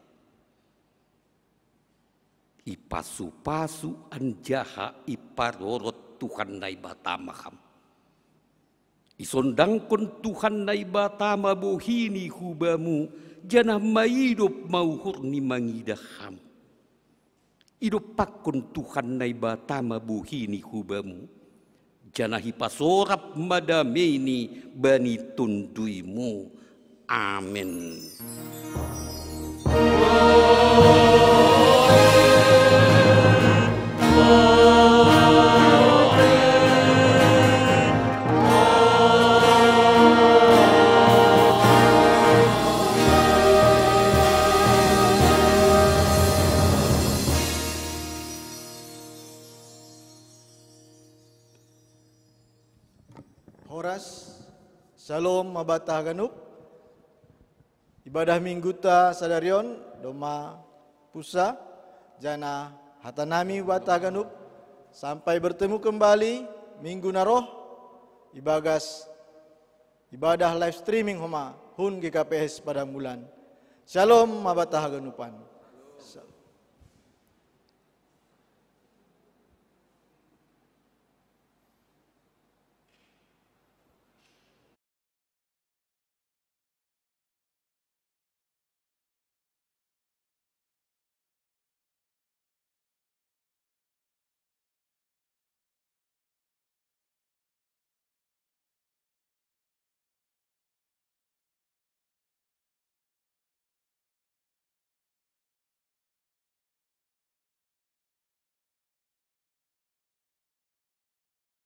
Ipasu-pasu anjaha iparorot Tuhan naibata maham. Isondangkon Tuhan naibata mabohini hubamu jana maidop mauhur ni mangidaham. Idop pakon Tuhan naibata mabohini hubamu jana hipasorap madameni bani tunduimu. Amin. Horas, Shalom Mabatah Ganup, ibadah minggu ta sadarion, doma pusa, jana hatanami Batah Ganup, sampai bertemu kembali minggu naroh, ibagas ibadah live streaming homa hun GKPS Padang Bulan. Shalom Mabatah Ganupan.